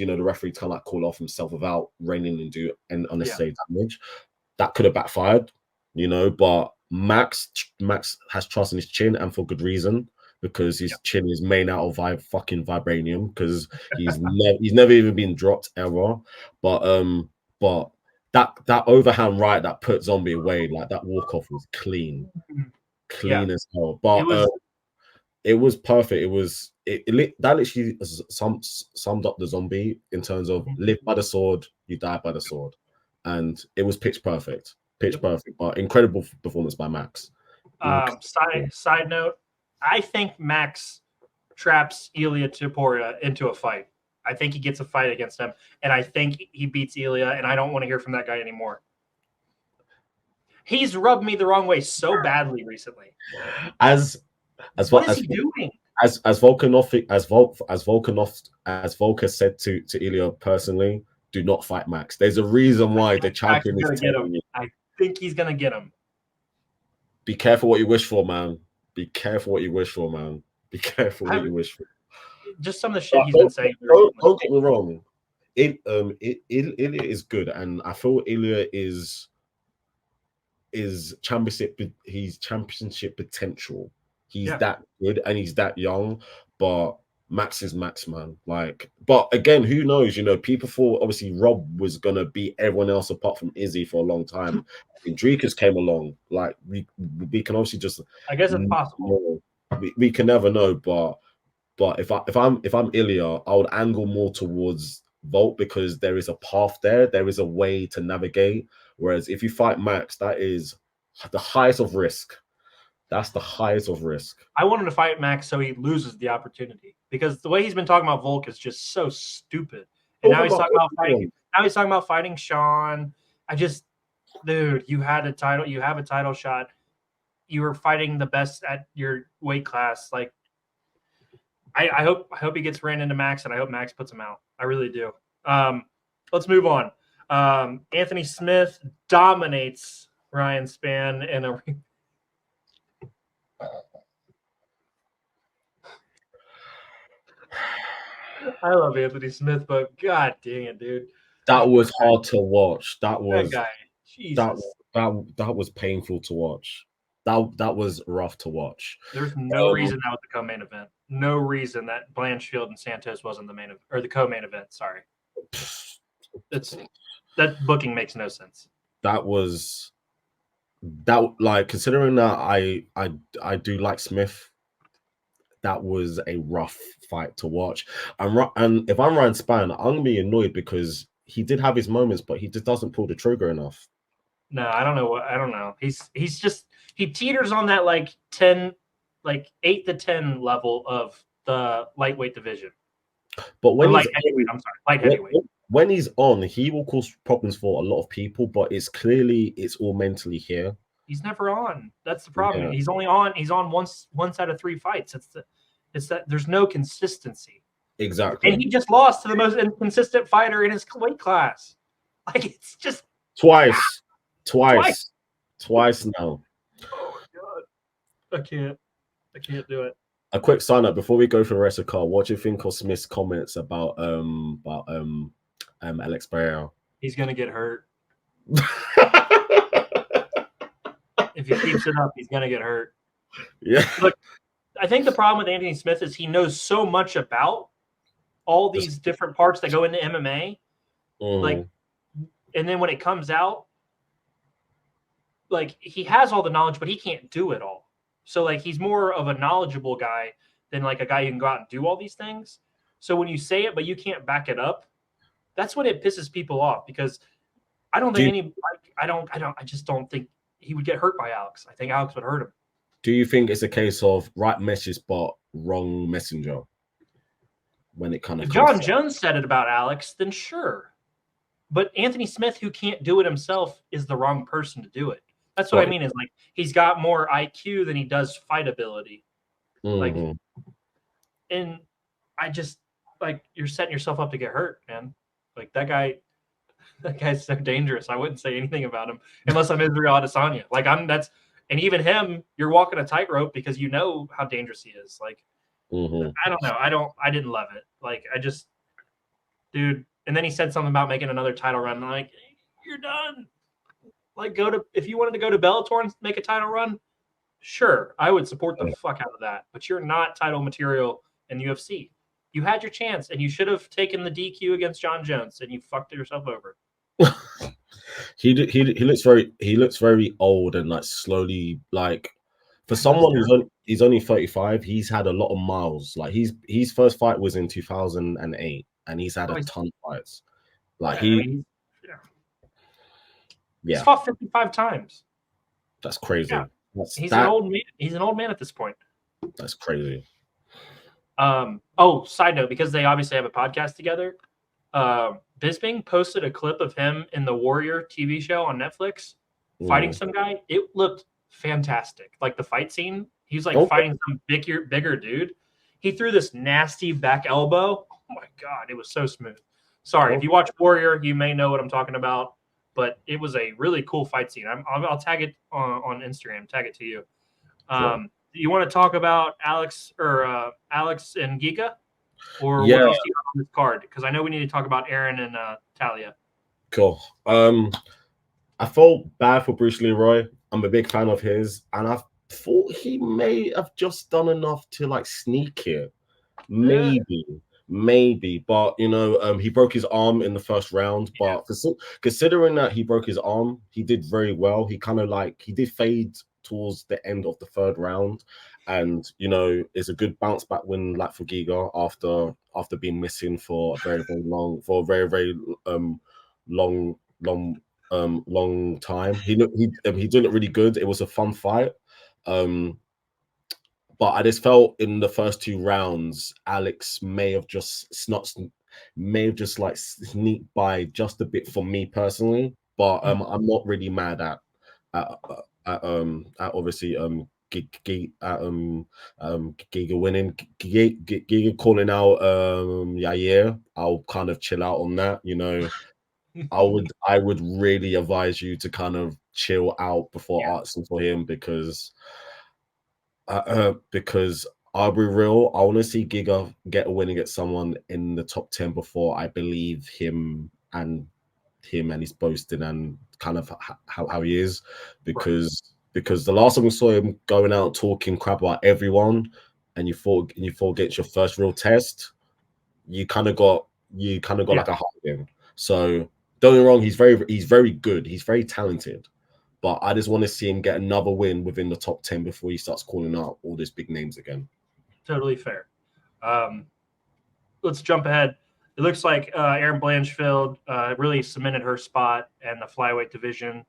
know, the referee to kind of like call off himself without raining and do unnecessary damage. That could have backfired, you know. But Max has trust in his chin, and for good reason, because his chin is made out of fucking vibranium, because he's never even been dropped ever. But that overhand right that put Zombie away, like that walk off was clean as hell. But it was perfect. That literally summed up the Zombie in terms of live by the sword, you die by the sword, and it was pitch perfect. But incredible performance by Max. Side note, I think Max traps Ilia Topuria into a fight. I think he gets a fight against him, and I think he beats Ilia, and I don't want to hear from that guy anymore. He's rubbed me the wrong way so badly recently. What is he doing? As Volkanov said to Ilia personally, do not fight Max. There's a reason why the champion is telling you. I think he's gonna get him. Be careful what you wish for, man. Be careful what you wish for, man. Be careful what you wish for. Just some of the shit he's been saying. Don't get me wrong. Ilia is good, and I feel Ilia is championship. He's championship potential. He's that good, and he's that young. But Max is Max, man. Like, but again, who knows? You know, people thought obviously Rob was gonna beat everyone else apart from Izzy for a long time. Dricus came along. Like, we can obviously just. I guess it's possible. We can never know, but if I'm Ilia, I would angle more towards Volt, because there is a path there. There is a way to navigate. Whereas if you fight Max, that is the highest of risk. That's the highest of risk. I want him to fight Max so he loses the opportunity, because the way he's been talking about Volk is just so stupid. And now he's talking about fighting. Now he's talking about fighting Sean. Dude, you had a title. You have a title shot. You were fighting the best at your weight class. Like, I hope he gets ran into Max, and I hope Max puts him out. I really do. Let's move on. Anthony Smith dominates Ryan Spann in a. I love Anthony Smith, but god dang it, dude. That was hard to watch. That was that guy. Jesus. That was painful to watch. That was rough to watch. There's no reason that was the co-main event. No reason that Blanchfield and Santos wasn't the main event, or the co-main event. Sorry. That booking makes no sense. Like, considering that I do like Smith, that was a rough fight to watch. And if I'm Ryan Spann, I'm gonna be annoyed, because he did have his moments, but he just doesn't pull the trigger enough. No, I don't know. He's just, he teeters on that like 8 to 10 level of the lightweight division. But when light heavyweight. When he's on, he will cause problems for a lot of people, but it's all mentally here. He's never on. That's the problem. Yeah. He's on one side of 3 fights. It's that there's no consistency. Exactly. And he just lost to the most inconsistent fighter in his weight class. Like, it's just twice now. Oh god. I can't do it. A quick sign up before we go for the rest of the card. What do you think of Smith's comments about Alex Pereira? He's gonna get hurt. If he keeps it up, he's gonna get hurt. Yeah. Look, I think the problem with Anthony Smith is he knows so much about all these different parts that go into MMA. Like, and then when it comes out, like, he has all the knowledge, but he can't do it all. So, like, he's more of a knowledgeable guy than like a guy who can go out and do all these things. So when you say it, but you can't back it up, that's when it pisses people off, because I don't think I just don't think he would get hurt by Alex. I think Alex would hurt him. Do you think it's a case of right message but wrong messenger? When it kind of if John Jones said it about Alex, then sure. But Anthony Smith, who can't do it himself, is the wrong person to do it. That's what I mean. Is like he's got more IQ than he does fight ability. Like, and I just like, you're setting yourself up to get hurt, man. Like that guy's so dangerous. I wouldn't say anything about him unless I'm Israel Adesanya. Like and even him, you're walking a tightrope because you know how dangerous he is. Like, I don't know. I didn't love it. Like, dude. And then he said something about making another title run. I'm like, you're done. Like, if you wanted to go to Bellator and make a title run, sure, I would support the fuck out of that. But you're not title material in UFC. You had your chance, and you should have taken the DQ against John Jones, and you fucked yourself over. He looks very old and like slowly, like, for someone who's only 35, he's had a lot of miles. Like his first fight was in 2008, and he's had a ton of fights. Like he's fought 55 times. That's crazy. Yeah. He's an old man. He's an old man at this point. That's crazy. Side note, because they obviously have a podcast together, Bisping posted a clip of him in the Warrior TV show on Netflix fighting some guy. It looked fantastic. Like the fight scene, he's like fighting some bigger dude. He threw this nasty back elbow. Oh my God, it was so smooth. Sorry, if you watch Warrior, you may know what I'm talking about, but it was a really cool fight scene. I'll tag it on Instagram, tag it to you. You want to talk about Alex and Giga? Or what else do you have on this card? Because I know we need to talk about Aaron and Talia. Cool. I felt bad for Bruce Leroy. I'm a big fan of his, and I thought he may have just done enough to like sneak it. Maybe, but he broke his arm in the first round. But considering that he broke his arm, he did very well. He did fade towards the end of the third round, and it's a good bounce back win like for Giga after being missing for a very long time. He did it really good. It was a fun fight, but I just felt in the first two rounds Alex may have just sneaked by just a bit for me personally. But I'm not really mad at obviously Giga winning. Giga calling out Yair. I'll kind of chill out on that. I would really advise you to kind of chill out before asking for him, because I'll be real, I want to see Giga get a win against someone in the top 10 before I believe him and his boasting and kind of how he is, because the last time we saw him going out talking crap about everyone, and you thought against your first real test, you kind of got like a hard in. So don't get me wrong, he's very good, he's very talented, but I just want to see him get another win within the top 10 before he starts calling out all these big names again. Totally fair. Let's jump ahead. It looks like Erin Blanchfield really cemented her spot in the flyweight division.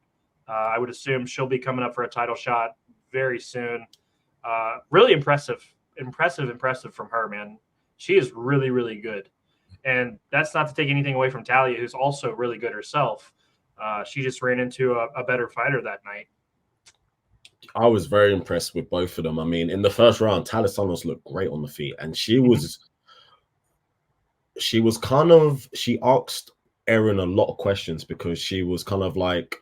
I would assume she'll be coming up for a title shot very soon. Really impressive from her, man. She is really, really good. And that's not to take anything away from Talia, who's also really good herself. She just ran into a better fighter that night. I was very impressed with both of them. I mean, in the first round, Talia Santos looked great on the feet, and she asked Erin a lot of questions, because she was kind of like,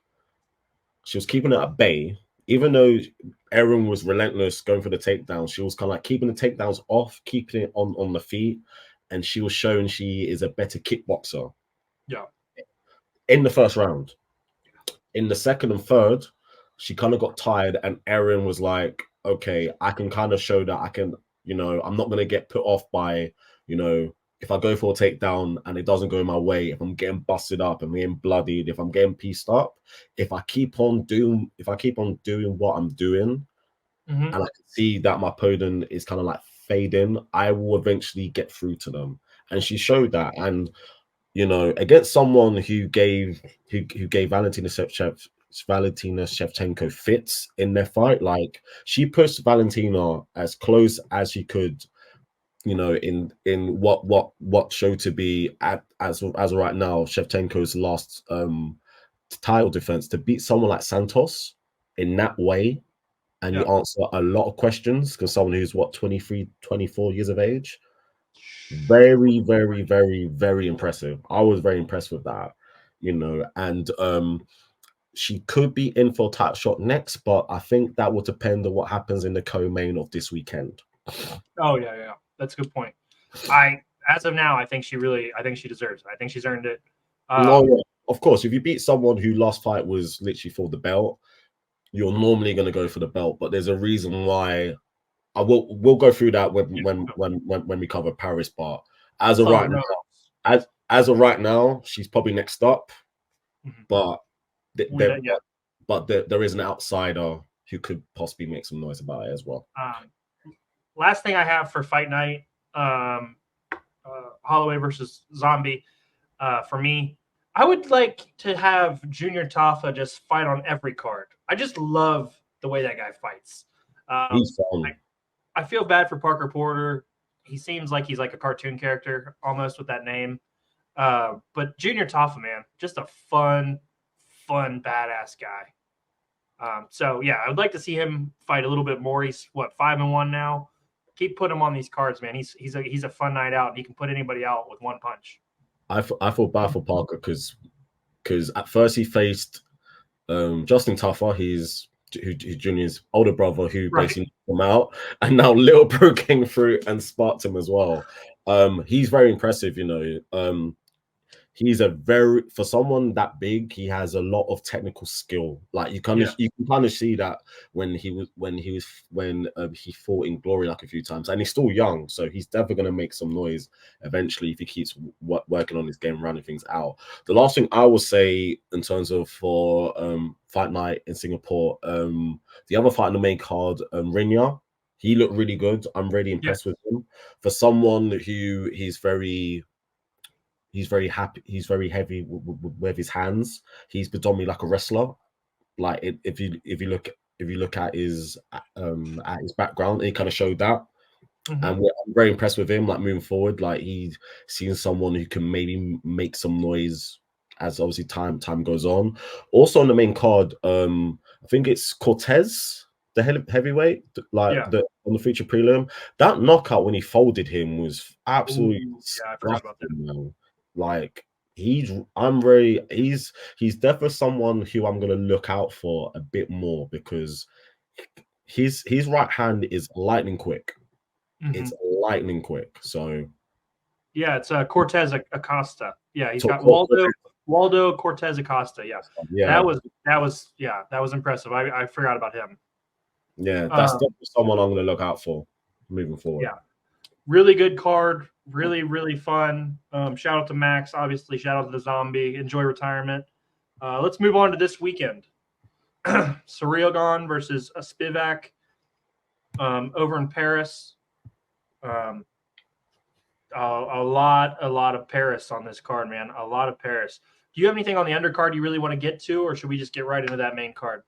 she was keeping it at bay, even though Erin was relentless going for the takedown, she was kind of like keeping the takedowns off, keeping it on the feet, and she was showing she is a better kickboxer. Yeah. In the first round. In the second and third, she kind of got tired, and Erin was like, okay, I can kind of show that I can, I'm not going to get put off by, if I go for a takedown and it doesn't go my way, if I'm getting busted up, I'm getting bloodied, if I'm getting pieced up, if I keep on doing what I'm doing, and I can see that my opponent is kind of like fading, I will eventually get through to them. And she showed that. And against someone who gave Valentina Shevchenko fits in their fight, like she pushed Valentina as close as she could, in what showed to be as right now Shevchenko's last title defense, to beat someone like Santos in that way, and you answer a lot of questions, because someone who's 23, 24 years of age. Very, very, very, very impressive. I was very impressed with that, and she could be in for a title shot next, but I think that will depend on what happens in the co-main of this weekend. Oh yeah, that's a good point. As of now, I think she deserves it. I think she's earned it. No, yeah. Of course, if you beat someone who last fight was literally for the belt, you're normally going to go for the belt, but there's a reason why. We'll go through that when we cover Paris. But as of right now, as of right now, she's probably next up. But there is an outsider who could possibly make some noise about it as well. Last thing I have for fight night, Holloway versus Zombie. For me, I would like to have Junior Tafa just fight on every card. I just love the way that guy fights. He's fun. I feel bad for Parker Porter. He seems like he's like a cartoon character almost with that name. But Junior Tafa, man, just a fun, badass guy. So yeah, I would like to see him fight a little bit more. He's 5-1 now. Keep putting him on these cards, man. He's a fun night out, and he can put anybody out with one punch. I feel bad for Parker because at first he faced Justin Tafa, who's Junior's older brother, who basically knocked him out, and now Little Bro came through and sparked him as well. He's very impressive, he's for someone that big, he has a lot of technical skill. Like you can kind of see that when he fought in Glory like a few times, and he's still young, so he's definitely going to make some noise eventually if he keeps working on his game, running things out. The last thing I will say in terms of for fight night in Singapore, the other fight on the main card, Rinya, he looked really good. I'm really impressed with him. For someone who he's very happy. He's very heavy with his hands. He's predominantly like a wrestler. Like if you look at his background, he kind of showed that. And I'm very impressed with him. Like moving forward, like he's seen someone who can maybe make some noise as obviously time goes on. Also on the main card, I think it's Cortez, the heavyweight, on the feature prelim. That knockout when he folded him was absolutely I forgot about that. Man. Like he's definitely someone who I'm gonna look out for a bit more, because his right hand is lightning quick. It's lightning quick. So yeah, it's Cortez Acosta. Yeah, he's got Waldo Cortez Acosta. Yeah, that was impressive. I forgot about him. Yeah, that's definitely someone I'm gonna look out for moving forward. Yeah, really good card. Really fun. Shout out to Max, obviously. Shout out to the Zombie. Enjoy retirement. Let's move on to this weekend. Sandhagen versus Spivak over in Paris. A lot of Paris on this card, man. A lot of Paris. Do you have anything on the undercard you really want to get to, or should we just get right into that main card?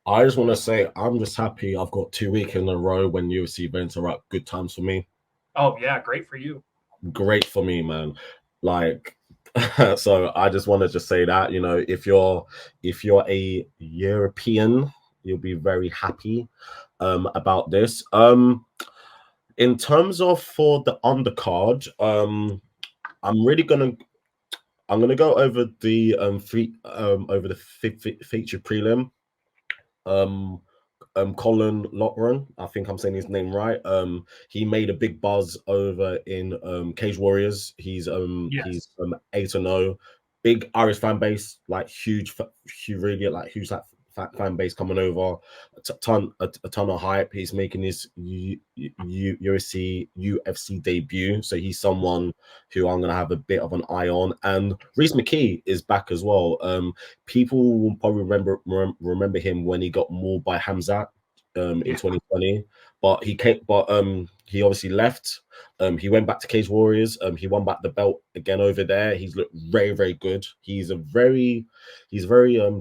I just want to say I'm just happy I've got 2 weeks in a row when UFC events are at good times for me. Oh yeah, great for you. Great for me, man. Like, so I just want to just say that, if you're a European, you'll be very happy about this. In terms of for the undercard, I'm gonna go over the feature prelim. Colin Loughran. I think I'm saying his name right. He made a big buzz over in Cage Warriors. He's Yes. 8-0. Big Irish fan base, like huge, really like huge like fan base coming over. A ton of hype. He's making his UFC debut, so he's someone who I'm gonna have a bit of an eye on. And Reese McKee is back as well. People will probably remember him when he got mauled by Hamzat in 2020, but he obviously left. He went back to Cage Warriors. He won back the belt again over there. He's looked very, very good. He's very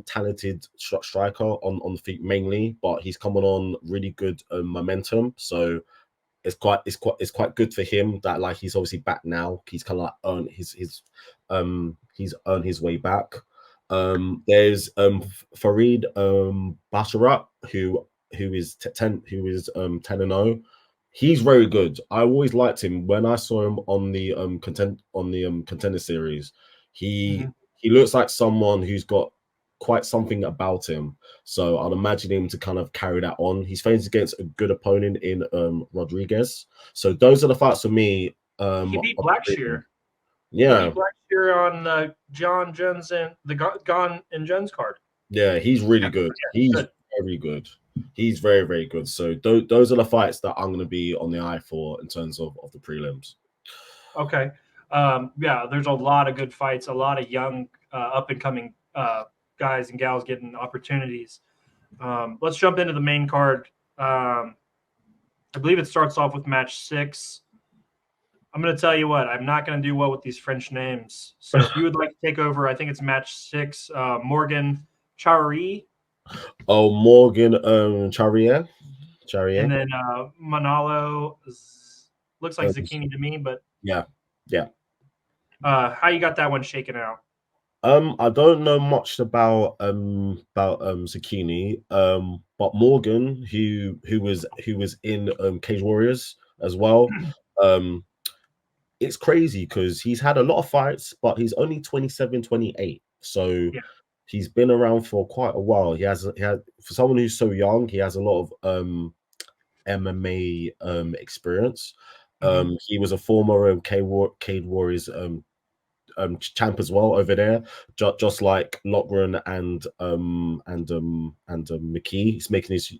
talented striker on the feet mainly, but he's coming on really good momentum. So it's quite good for him that like he's obviously back now. He's kind of like earned he's earned his way back. There's Farid Basharat who is 10-0. He's very good. I always liked him when I saw him on the contender series. He looks like someone who's got quite something about him. So I'd imagine him to kind of carry that on. He's faced against a good opponent in Rodriguez. So those are the fights for me. He beat Blackshear. Yeah, he beat Blackshear on the John Jones and the Gone and Jones card. Yeah, he's really good. He's very good. He's very, very good. So those are the fights that I'm going to be on the eye for in terms of the prelims. Okay. Yeah, there's a lot of good fights, a lot of young, up and coming guys and gals getting opportunities. Let's jump into the main card. I believe it starts off with match 6. I'm going to tell you what, I'm not going to do well with these French names. So if you would like to take over, I think it's match 6, Morgan Charrier. Oh, Morgan Charrier. And then Manalo looks like Zucchini to me, but yeah. How you got that one shaken out? I don't know much about Zucchini, but Morgan, who was in Cage Warriors as well. It's crazy because he's had a lot of fights, but he's only 27, 28. So he's been around for quite a while. He has for someone who's so young, he has a lot of MMA experience. He was a former Cage Warriors champ as well over there, just like Loughran and McKee. He's making his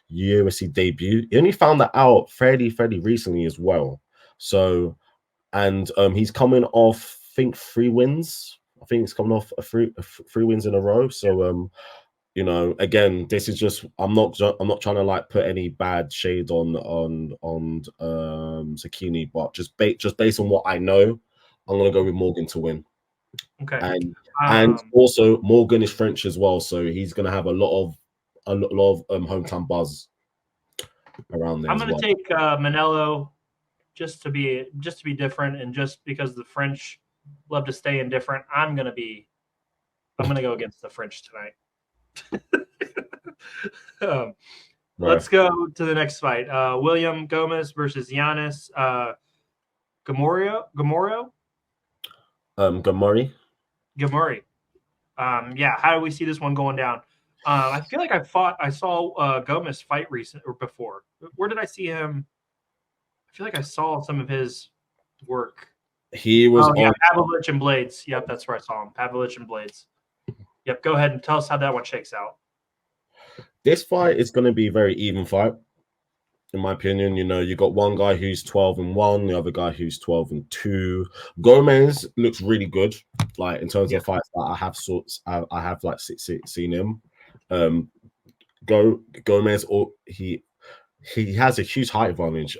UFC debut. He only found that out fairly recently as well. So, and he's coming off, I think 3 wins. I think he's coming off three wins in a row. So, you know, again, this is just I'm not trying to like put any bad shade on Zucchini, but just based on what I know, I'm gonna go with Morgan to win. Okay. And also Morgan is French as well, so he's gonna have a lot of hometown buzz around there. I'm gonna take Manelo just to be different, and just because the French love to stay indifferent, I'm gonna go against the French tonight. Let's go to the next fight. William Gomez versus Giannis Gamorro. Gamori. Yeah, how do we see this one going down? I feel like I saw Gomez fight before. Where did I see him? I feel like I saw some of his work. He was on Pavlovich and Blades. Yep, that's where I saw him. Pavlovich and Blades. Yep, go ahead and tell us how that one shakes out. This fight is going to be a very even fight, in my opinion. You know, you got one guy who's 12-1, the other guy who's 12-2. Gomez looks really good, like in terms of fights that I have like seen him. Gomez, or he has a huge height advantage.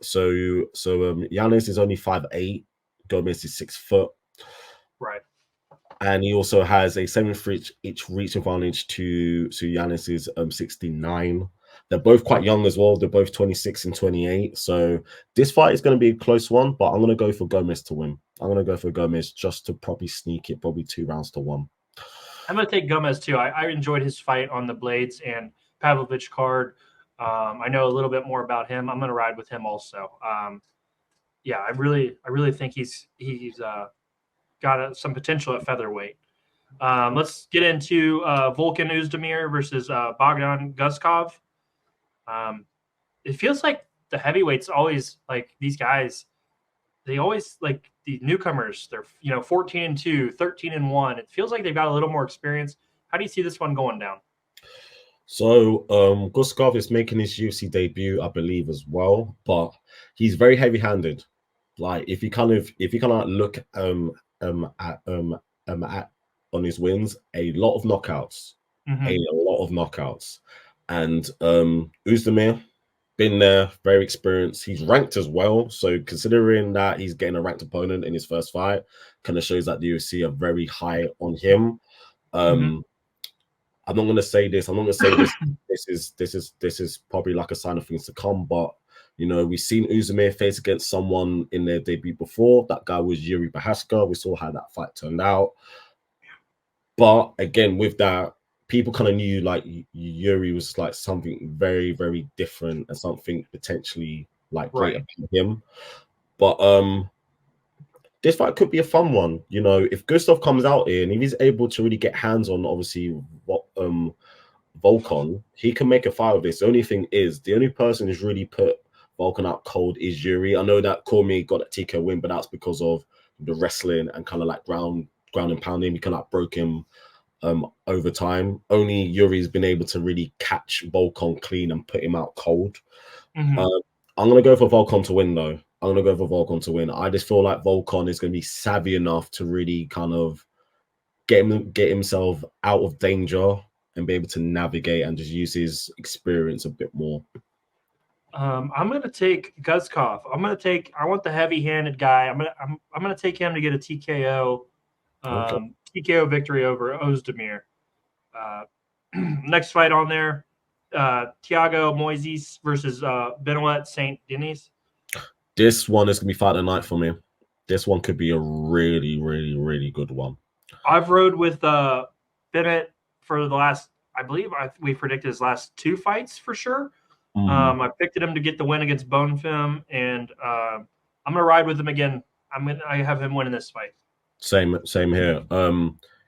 So Giannis is only 5'8", Gomez is 6 foot. Right. And he also has a 7-inch reach advantage to Giannis's 69. They're both quite young as well. They're both 26 and 28. So this fight is going to be a close one, but I'm going to go for Gomez to win. I'm going to go for Gomez just to probably sneak it, probably 2 rounds to 1. I'm going to take Gomez too. I enjoyed his fight on the Blades and Pavlovich card. I know a little bit more about him. I'm going to ride with him also. Yeah, I really think he's got some potential at featherweight. Let's get into Volkan Oezdemir versus Bogdan Guskov. It feels like the heavyweights always like these guys. They always like the newcomers. They're 14-2, 13-1. It feels like they've got a little more experience. How do you see this one going down? So Guskov is making his UFC debut, I believe, as well, but he's very heavy-handed. Like if you kind of look at on his wins, a lot of knockouts, a lot of knockouts, and Oezdemir been there, very experienced. He's ranked as well, so considering that he's getting a ranked opponent in his first fight, kind of shows that the UFC are very high on him. I'm not going to say this. I'm not going to say this. This is probably like a sign of things to come. But we've seen Oezdemir face against someone in their debut before. That guy was Yuri Prochazka. We saw how that fight turned out. But again, with that, people kind of knew like Yuri was like something very, very different and something potentially like greater than him. But this fight could be a fun one. If Gustav comes out here and if he's able to really get hands on, obviously, Volkan, he can make a fight of this. The only thing is, the only person who's really put Volkan out cold is Yuri. I know that Cormier got a TKO win, but that's because of the wrestling and kind of like ground and pounding. He kind of like broke him over time. Only Yuri's been able to really catch Volkan clean and put him out cold. I'm going to go for Volkan to win, though. I'm going to go for Volkan to win. I just feel like Volkan is going to be savvy enough to really kind of get himself out of danger and be able to navigate and just use his experience a bit more. I'm going to take Guskov. I want the heavy-handed guy. I'm going to take him to get a TKO. TKO victory over Oezdemir. Next fight on there, Thiago Moises versus Benoit Saint Denis. This one is going to be fight of the night for me. This one could be a really, really, really good one. I've rode with Bennett for the last, I believe we predicted his last 2 fights for sure. I picked him to get the win against Bonefim, and I'm going to ride with him again. I have him winning this fight. Same here.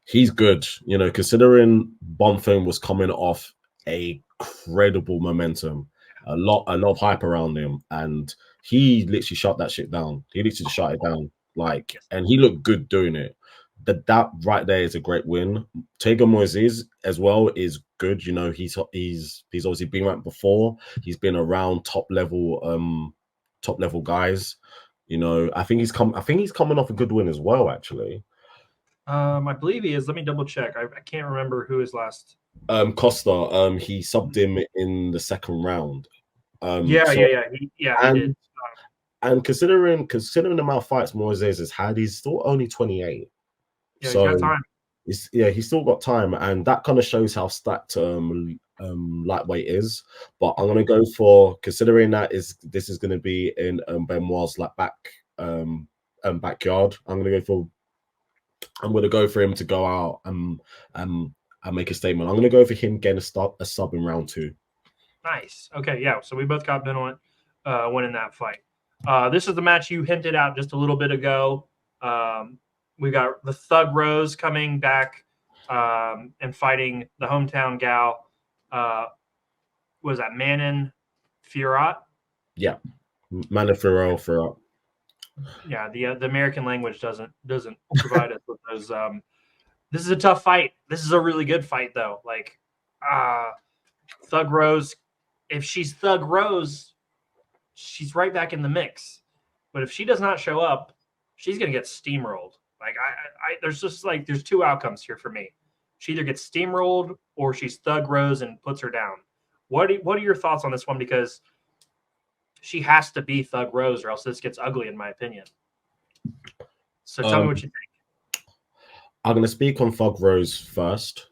He's good, considering Bonfim was coming off a credible momentum, a lot of hype around him, and he literally shut that shit down. He literally shut it down, and he looked good doing it. That right there is a great win. Thiago Moises as well is good. He's obviously been ranked before. He's been around top level guys. I think he's coming off a good win as well, actually. I believe he is. Let me double check. I can't remember who his last. Costa. He subbed him in the second round. He did. And considering the amount of fights Moises has had, he's still only 28. Yeah, so he's got time. He's still got time, and that kind of shows how stacked lightweight is. But I'm gonna go for, considering that this is gonna be in Benoit's backyard. I'm gonna go for him to go out and make a statement. I'm gonna go for him getting a sub in round 2. Nice. Okay, yeah. So we both got Benoit winning that fight. This is the match you hinted at just a little bit ago. We got the Thug Rose coming back and fighting the hometown gal. Was that Manon Fiorot? Yeah, Manon Fiorot. Yeah, the American language doesn't provide us with those. This is a tough fight. This is a really good fight, though. Thug Rose, if she's Thug Rose, she's right back in the mix. But if she does not show up, she's gonna get steamrolled. There's 2 outcomes here for me. She either gets steamrolled or she's Thug Rose and puts her down. What are your thoughts on this one? Because she has to be Thug Rose or else this gets ugly, in my opinion. So tell me what you think. I'm going to speak on Thug Rose first.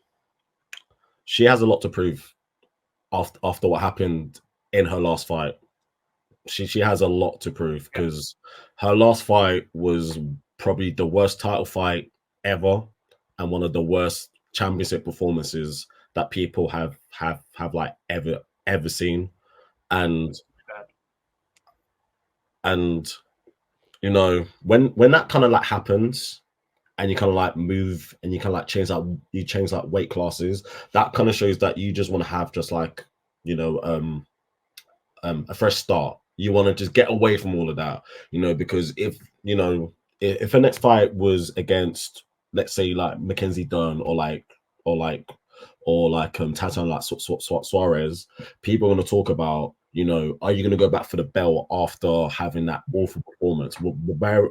She has a lot to prove after what happened in her last fight. She has a lot to prove because her last fight was probably the worst title fight ever and one of the worst championship performances that people have like ever seen. And when that kind of like happens, and you kind of like move and you kind of like change like weight classes. That kind of shows that you just want to have just like, you know, a fresh start. You want to just get away from all of that, you know, because if, you know, if the next fight was against, let's say, like Mackenzie Dern or like Tatan like Suarez, people are going to talk about, you know, are you going to go back for the belt after having that awful performance? Where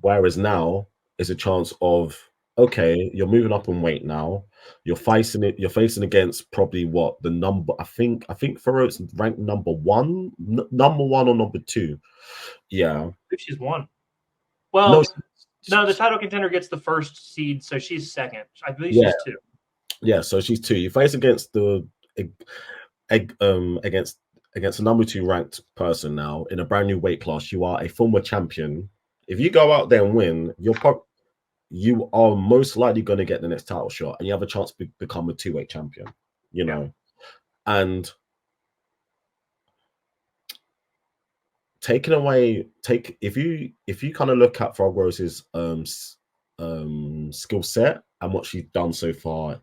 whereas now is a chance of, okay, you're moving up in weight now. You're facing against probably what the number. I think Farouk's ranked number one or number two. Yeah, I think she's one. No, Well, no, the title contender gets the first seed, so she's second. I believe yeah, she's two. yeah. So she's two. You face against the against a number two ranked person now in a brand new weight class. You are a former champion. If you go out there and win, you are most likely going to get the next title shot, and you have a chance to become a two-weight champion. You know, and if you kind of look at Frog Rose's skill set and what she's done so far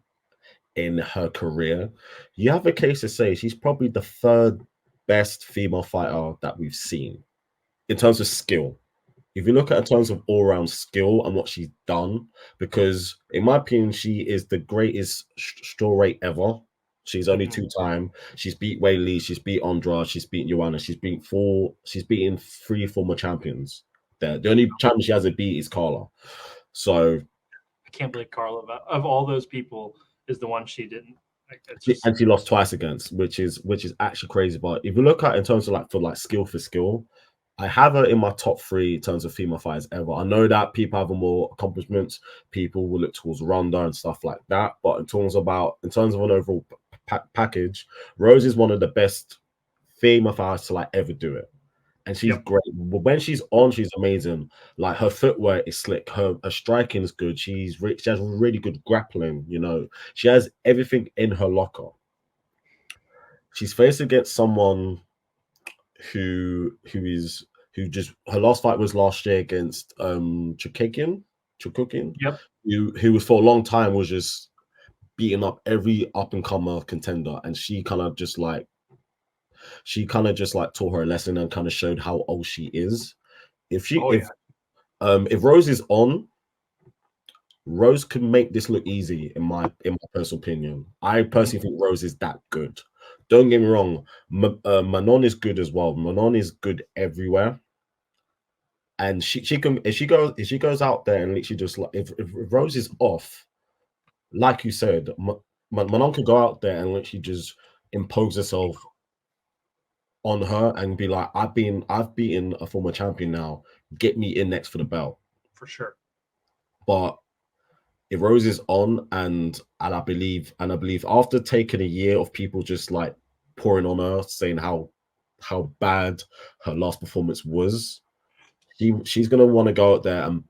in her career, you have a case to say she's probably the third best female fighter that we've seen in terms of skill. If you look at in terms of all-round skill and what she's done, because in my opinion, she is the greatest strawweight ever. She's only two-time. She's beat Wei Lee. She's beat Andrade. She's beat Joanna. She's beaten three former champions. There, the only champion she hasn't beat is Carla. So I can't believe Carla, of all those people, is the one she didn't. And she lost twice against, which is actually crazy. But if you look at in terms of like skill for skill, I have her in my top three in terms of female fighters ever. I know that people have more accomplishments. People will look towards Ronda and stuff like that. But in terms of an overall package, Rose is one of the best female fighters to like ever do it. And she's great. When she's on, she's amazing. Like her footwork is slick. Her striking is good. She has really good grappling. You know, she has everything in her locker. She's faced against someone who just her last fight was last year against Chukukin, who was for a long time was just beating up every up and comer contender, and she kind of just like taught her a lesson and kind of showed how old she is. If Rose is on, Rose can make this look easy in my personal opinion. I personally think Rose is that good. Don't get me wrong, Manon is good as well. Manon is good everywhere, and she can if she goes out there and literally just like if Rose is off, like you said, Manon can go out there and literally just impose herself on her and be like, I've beaten a former champion now. Get me in next for the belt. For sure. But if Rose is on and I believe after taking a year of people just like pouring on her, saying how bad her last performance was, she's gonna want to go out there and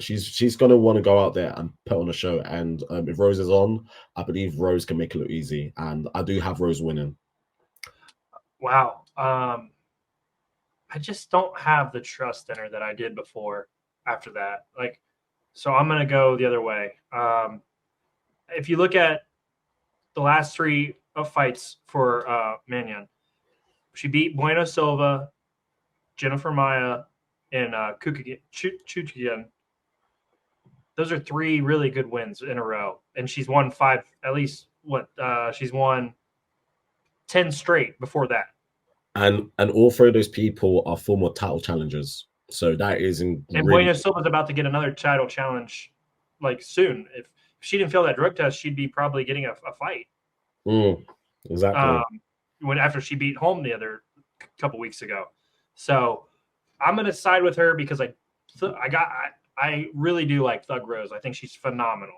she's gonna want to go out there and put on a show. And if Rose is on, I believe Rose can make it look easy. And I do have Rose winning. Wow. I just don't have the trust in her that I did before after that. Like, so I'm going to go the other way. If you look at the last three fights for Mannion, she beat Bueno Silva, Jennifer Maia, and Chuchigan. Those are three really good wins in a row. And she's won five, at least she's won 10 straight before that. And all three of those people are former title challengers. So that is and Bueno Silva's about to get another title challenge like soon. If she didn't fail that drug test, she'd be probably getting a fight. Exactly. After she beat Holm the other couple weeks ago. So I'm going to side with her because I really do like Thug Rose. I think she's phenomenal.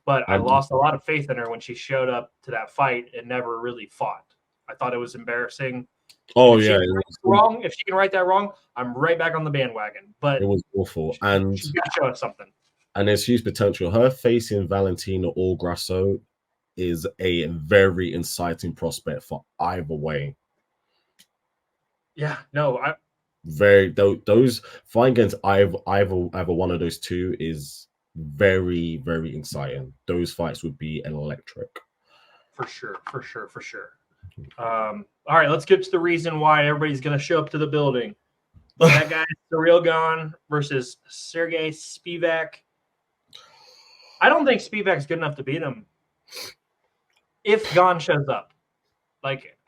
But I lost a lot of faith in her when she showed up to that fight and never really fought. I thought it was embarrassing. Oh, if she can right that wrong, I'm right back on the bandwagon. But it was awful. And she's got to show us something. And there's huge potential. Her facing Valentina or Grasso is a very inciting prospect for either way. Yeah, no, those fight against either one of those two is very, very exciting. Those fights would be electric. For sure. All right, let's get to the reason why everybody's going to show up to the building. That guy, Surreal Gone versus Sergey Spivak. I don't think Spivak's good enough to beat him if Gone shows up. Like,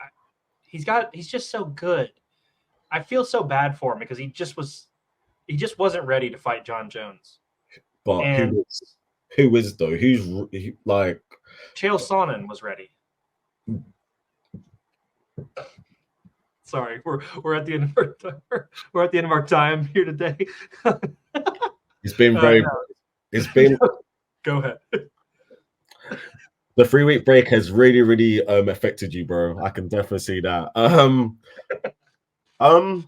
he's just so good. I feel so bad for him because he just wasn't ready to fight John Jones. But who is though? Who's like Chael Sonnen was ready. Sorry, we're at the end of our time here today. It's been very. It's been. Go ahead. The 3-week break has really, really affected you, bro. I can definitely see that. Oh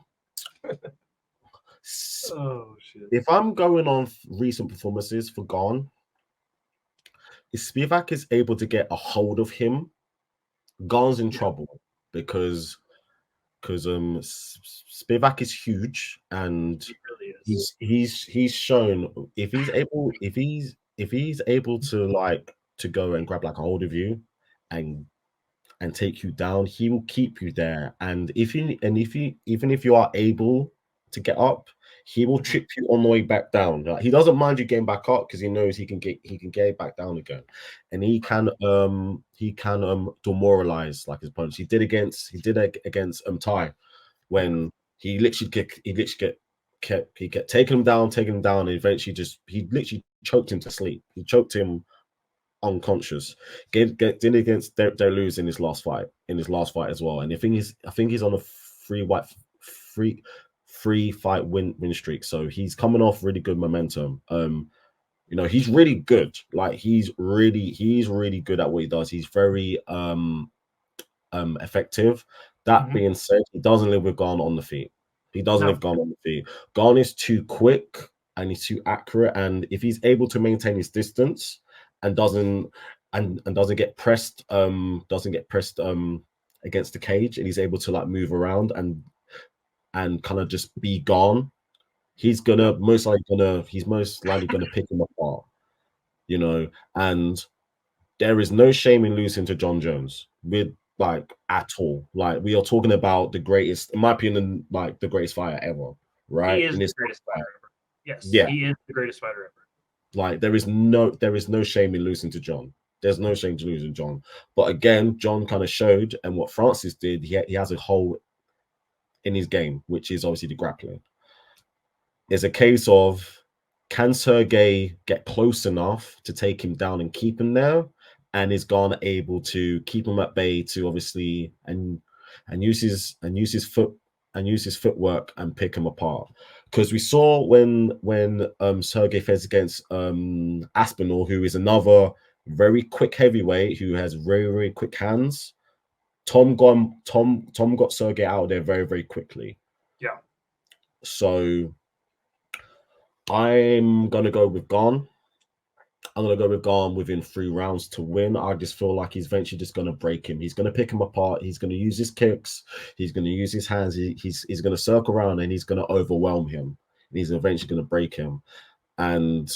shit! If I'm going on recent performances for Gone, if Spivak is able to get a hold of him, Gone's in trouble because Spivak is huge and he really is. he's shown if he's able to like to go and grab like a hold of you and take you down, he will keep you there. And even if you are able to get up, he will trip you on the way back down. Like, he doesn't mind you getting back up because he knows he can get back down again, and he can demoralize like his opponents. He did against Ty when he kept taking him down, and eventually he literally choked him to sleep. He choked him unconscious. Did against Deleuze in his last fight as well. And I think he's on a free fight win streak. So he's coming off really good momentum. You know, he's really good. Like he's really good at what he does. He's very effective. That being said, he doesn't live with Gone on the feet. He doesn't live Gone on the feet. Gone is too quick and he's too accurate. And if he's able to maintain his distance and doesn't get pressed against the cage, and he's able to like move around and kind of just be Gone, he's most likely gonna pick him apart, you know. And there is no shame in losing to John Jones with like at all. Like we are talking about the greatest, in my opinion, like the greatest fighter ever, right? He is the greatest fighter ever. Yes, yeah, he is the greatest fighter ever. Like there is no shame in losing to John. There's no shame to losing John. But again, John kind of showed, and what Francis did, he has a hole in his game, which is obviously the grappling. It's a case of, can Sergey get close enough to take him down and keep him there? And is Gone able to keep him at bay to obviously and use his footwork and pick him apart? Because we saw when Sergey faced against Aspinall, who is another very quick heavyweight who has very, very quick hands. Tom got Sergey out of there very, very quickly. Yeah. So I'm gonna go with Gone. I'm going to go with Gone within 3 rounds to win. I just feel like he's eventually just going to break him. He's going to pick him apart. He's going to use his kicks. He's going to use his hands. He's going to circle around and he's going to overwhelm him. And he's eventually going to break him. And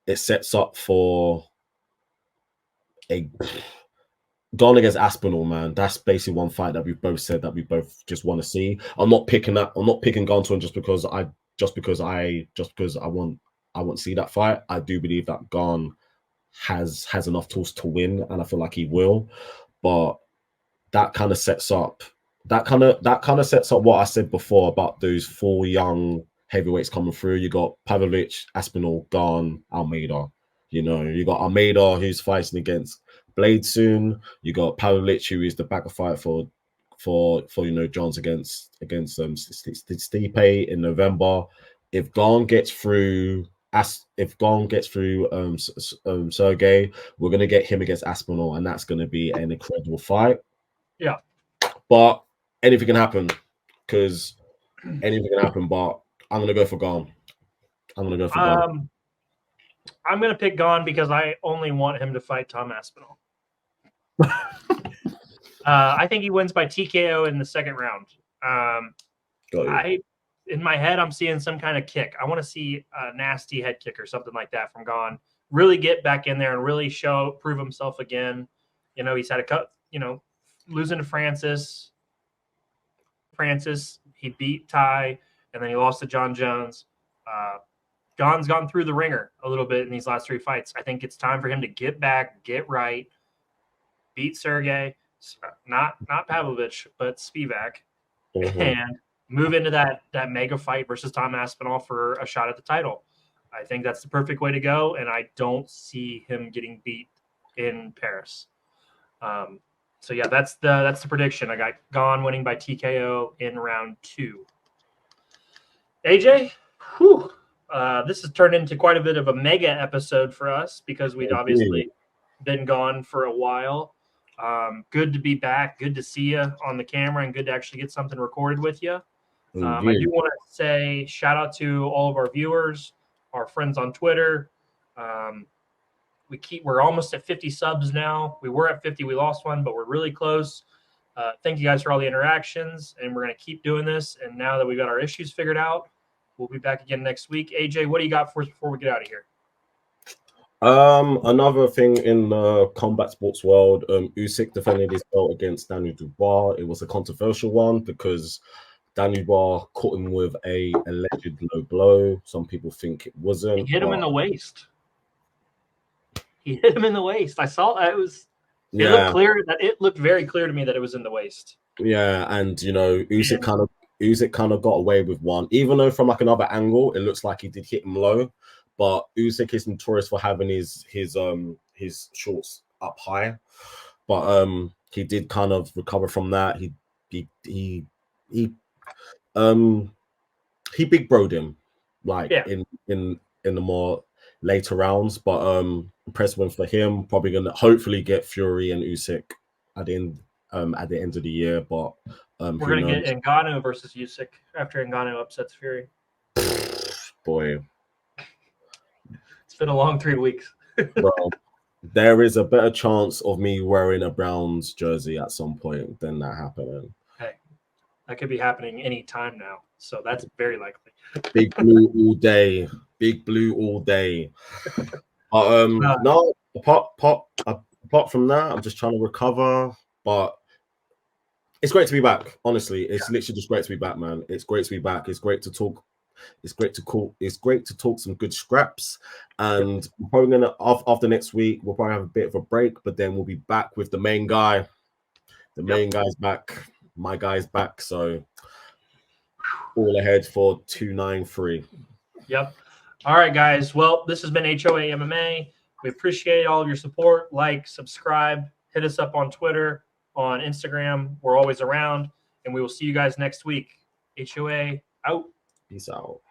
it sets up for a Gone against Aspinall, man. That's basically one fight that we both said that we both just want to see. I'm not picking Gone to win just because I want to see that fight. I do believe that Gone has enough tools to win, and I feel like he will. But that kind of sets up what I said before about those 4 young heavyweights coming through. You got Pavlovich, Aspinall, Gone, Almeida. You know, you got Almeida who's fighting against Blade soon. You got Pavlovich, who is the back fight for Johns against Stipe in November. If Gone gets through Sergey, we're gonna get him against Aspinall, and that's gonna be an incredible fight. Yeah, but anything can happen. But I'm gonna go for Gone. I'm gonna pick Gone because I only want him to fight Tom Aspinall. I think he wins by TKO in the 2nd round. in my head, I'm seeing some kind of kick. I want to see a nasty head kick or something like that from Gane. Really get back in there and really prove himself again. You know, he's had a cut, you know, losing to Francis, he beat Ty, and then he lost to John Jones. Gane's gotten through the ringer a little bit in these last 3 fights. I think it's time for him to get back, get right, beat Sergey, not Pavlovich, but Spivak, and move into that mega fight versus Tom Aspinall for a shot at the title. I think that's the perfect way to go, and I don't see him getting beat in Paris. So yeah, that's the prediction. I got Gane winning by TKO in round 2. AJ, whew. This has turned into quite a bit of a mega episode for us because we'd obviously been gone for a while. Good to be back. Good to see you on the camera and good to actually get something recorded with you. I do want to say shout out to all of our viewers, our friends on Twitter. We're almost at 50 subs now. We were at 50. We lost one, but we're really close. Thank you guys for all the interactions, and we're going to keep doing this. And now that we've got our issues figured out, we'll be back again next week. AJ, what do you got for us before we get out of here? Another thing in the combat sports world, Usyk defended his belt against Daniel Dubois. It was a controversial one because Daniel Dubois caught him with a alleged low blow. Some people think it wasn't. He hit him in the waist. I saw it looked clear. It looked very clear to me that it was in the waist. Yeah, and you know, Usyk kind of got away with one, even though from like another angle, it looks like he did hit him low. But Usyk is notorious for having his shorts up high, but he did kind of recover from that. He big broed him like in the more later rounds, but impressive win for him. Probably gonna hopefully get Fury and Usyk at the end of the year, but we're gonna get Ngannou versus Usyk after Ngannou upsets Fury. Boy, it's been a long 3 weeks. Bro, there is a better chance of me wearing a Browns jersey at some point than that happening. Hey, that could be happening any time now, so that's very likely. Big blue all day. Big blue all day. No, apart from that, I'm just trying to recover. But it's great to be back. Honestly, it's literally just great to be back, man. It's great to be back. It's great to talk. It's great to talk some good scraps. And we're probably gonna after next week, we'll probably have a bit of a break, but then we'll be back with the main guy. The main guy's back. My guy's back. So all ahead for 293. Yep. All right, guys. Well, this has been HOA MMA. We appreciate all of your support. Like, subscribe, hit us up on Twitter, on Instagram. We're always around, and we will see you guys next week. HOA out. Peace out.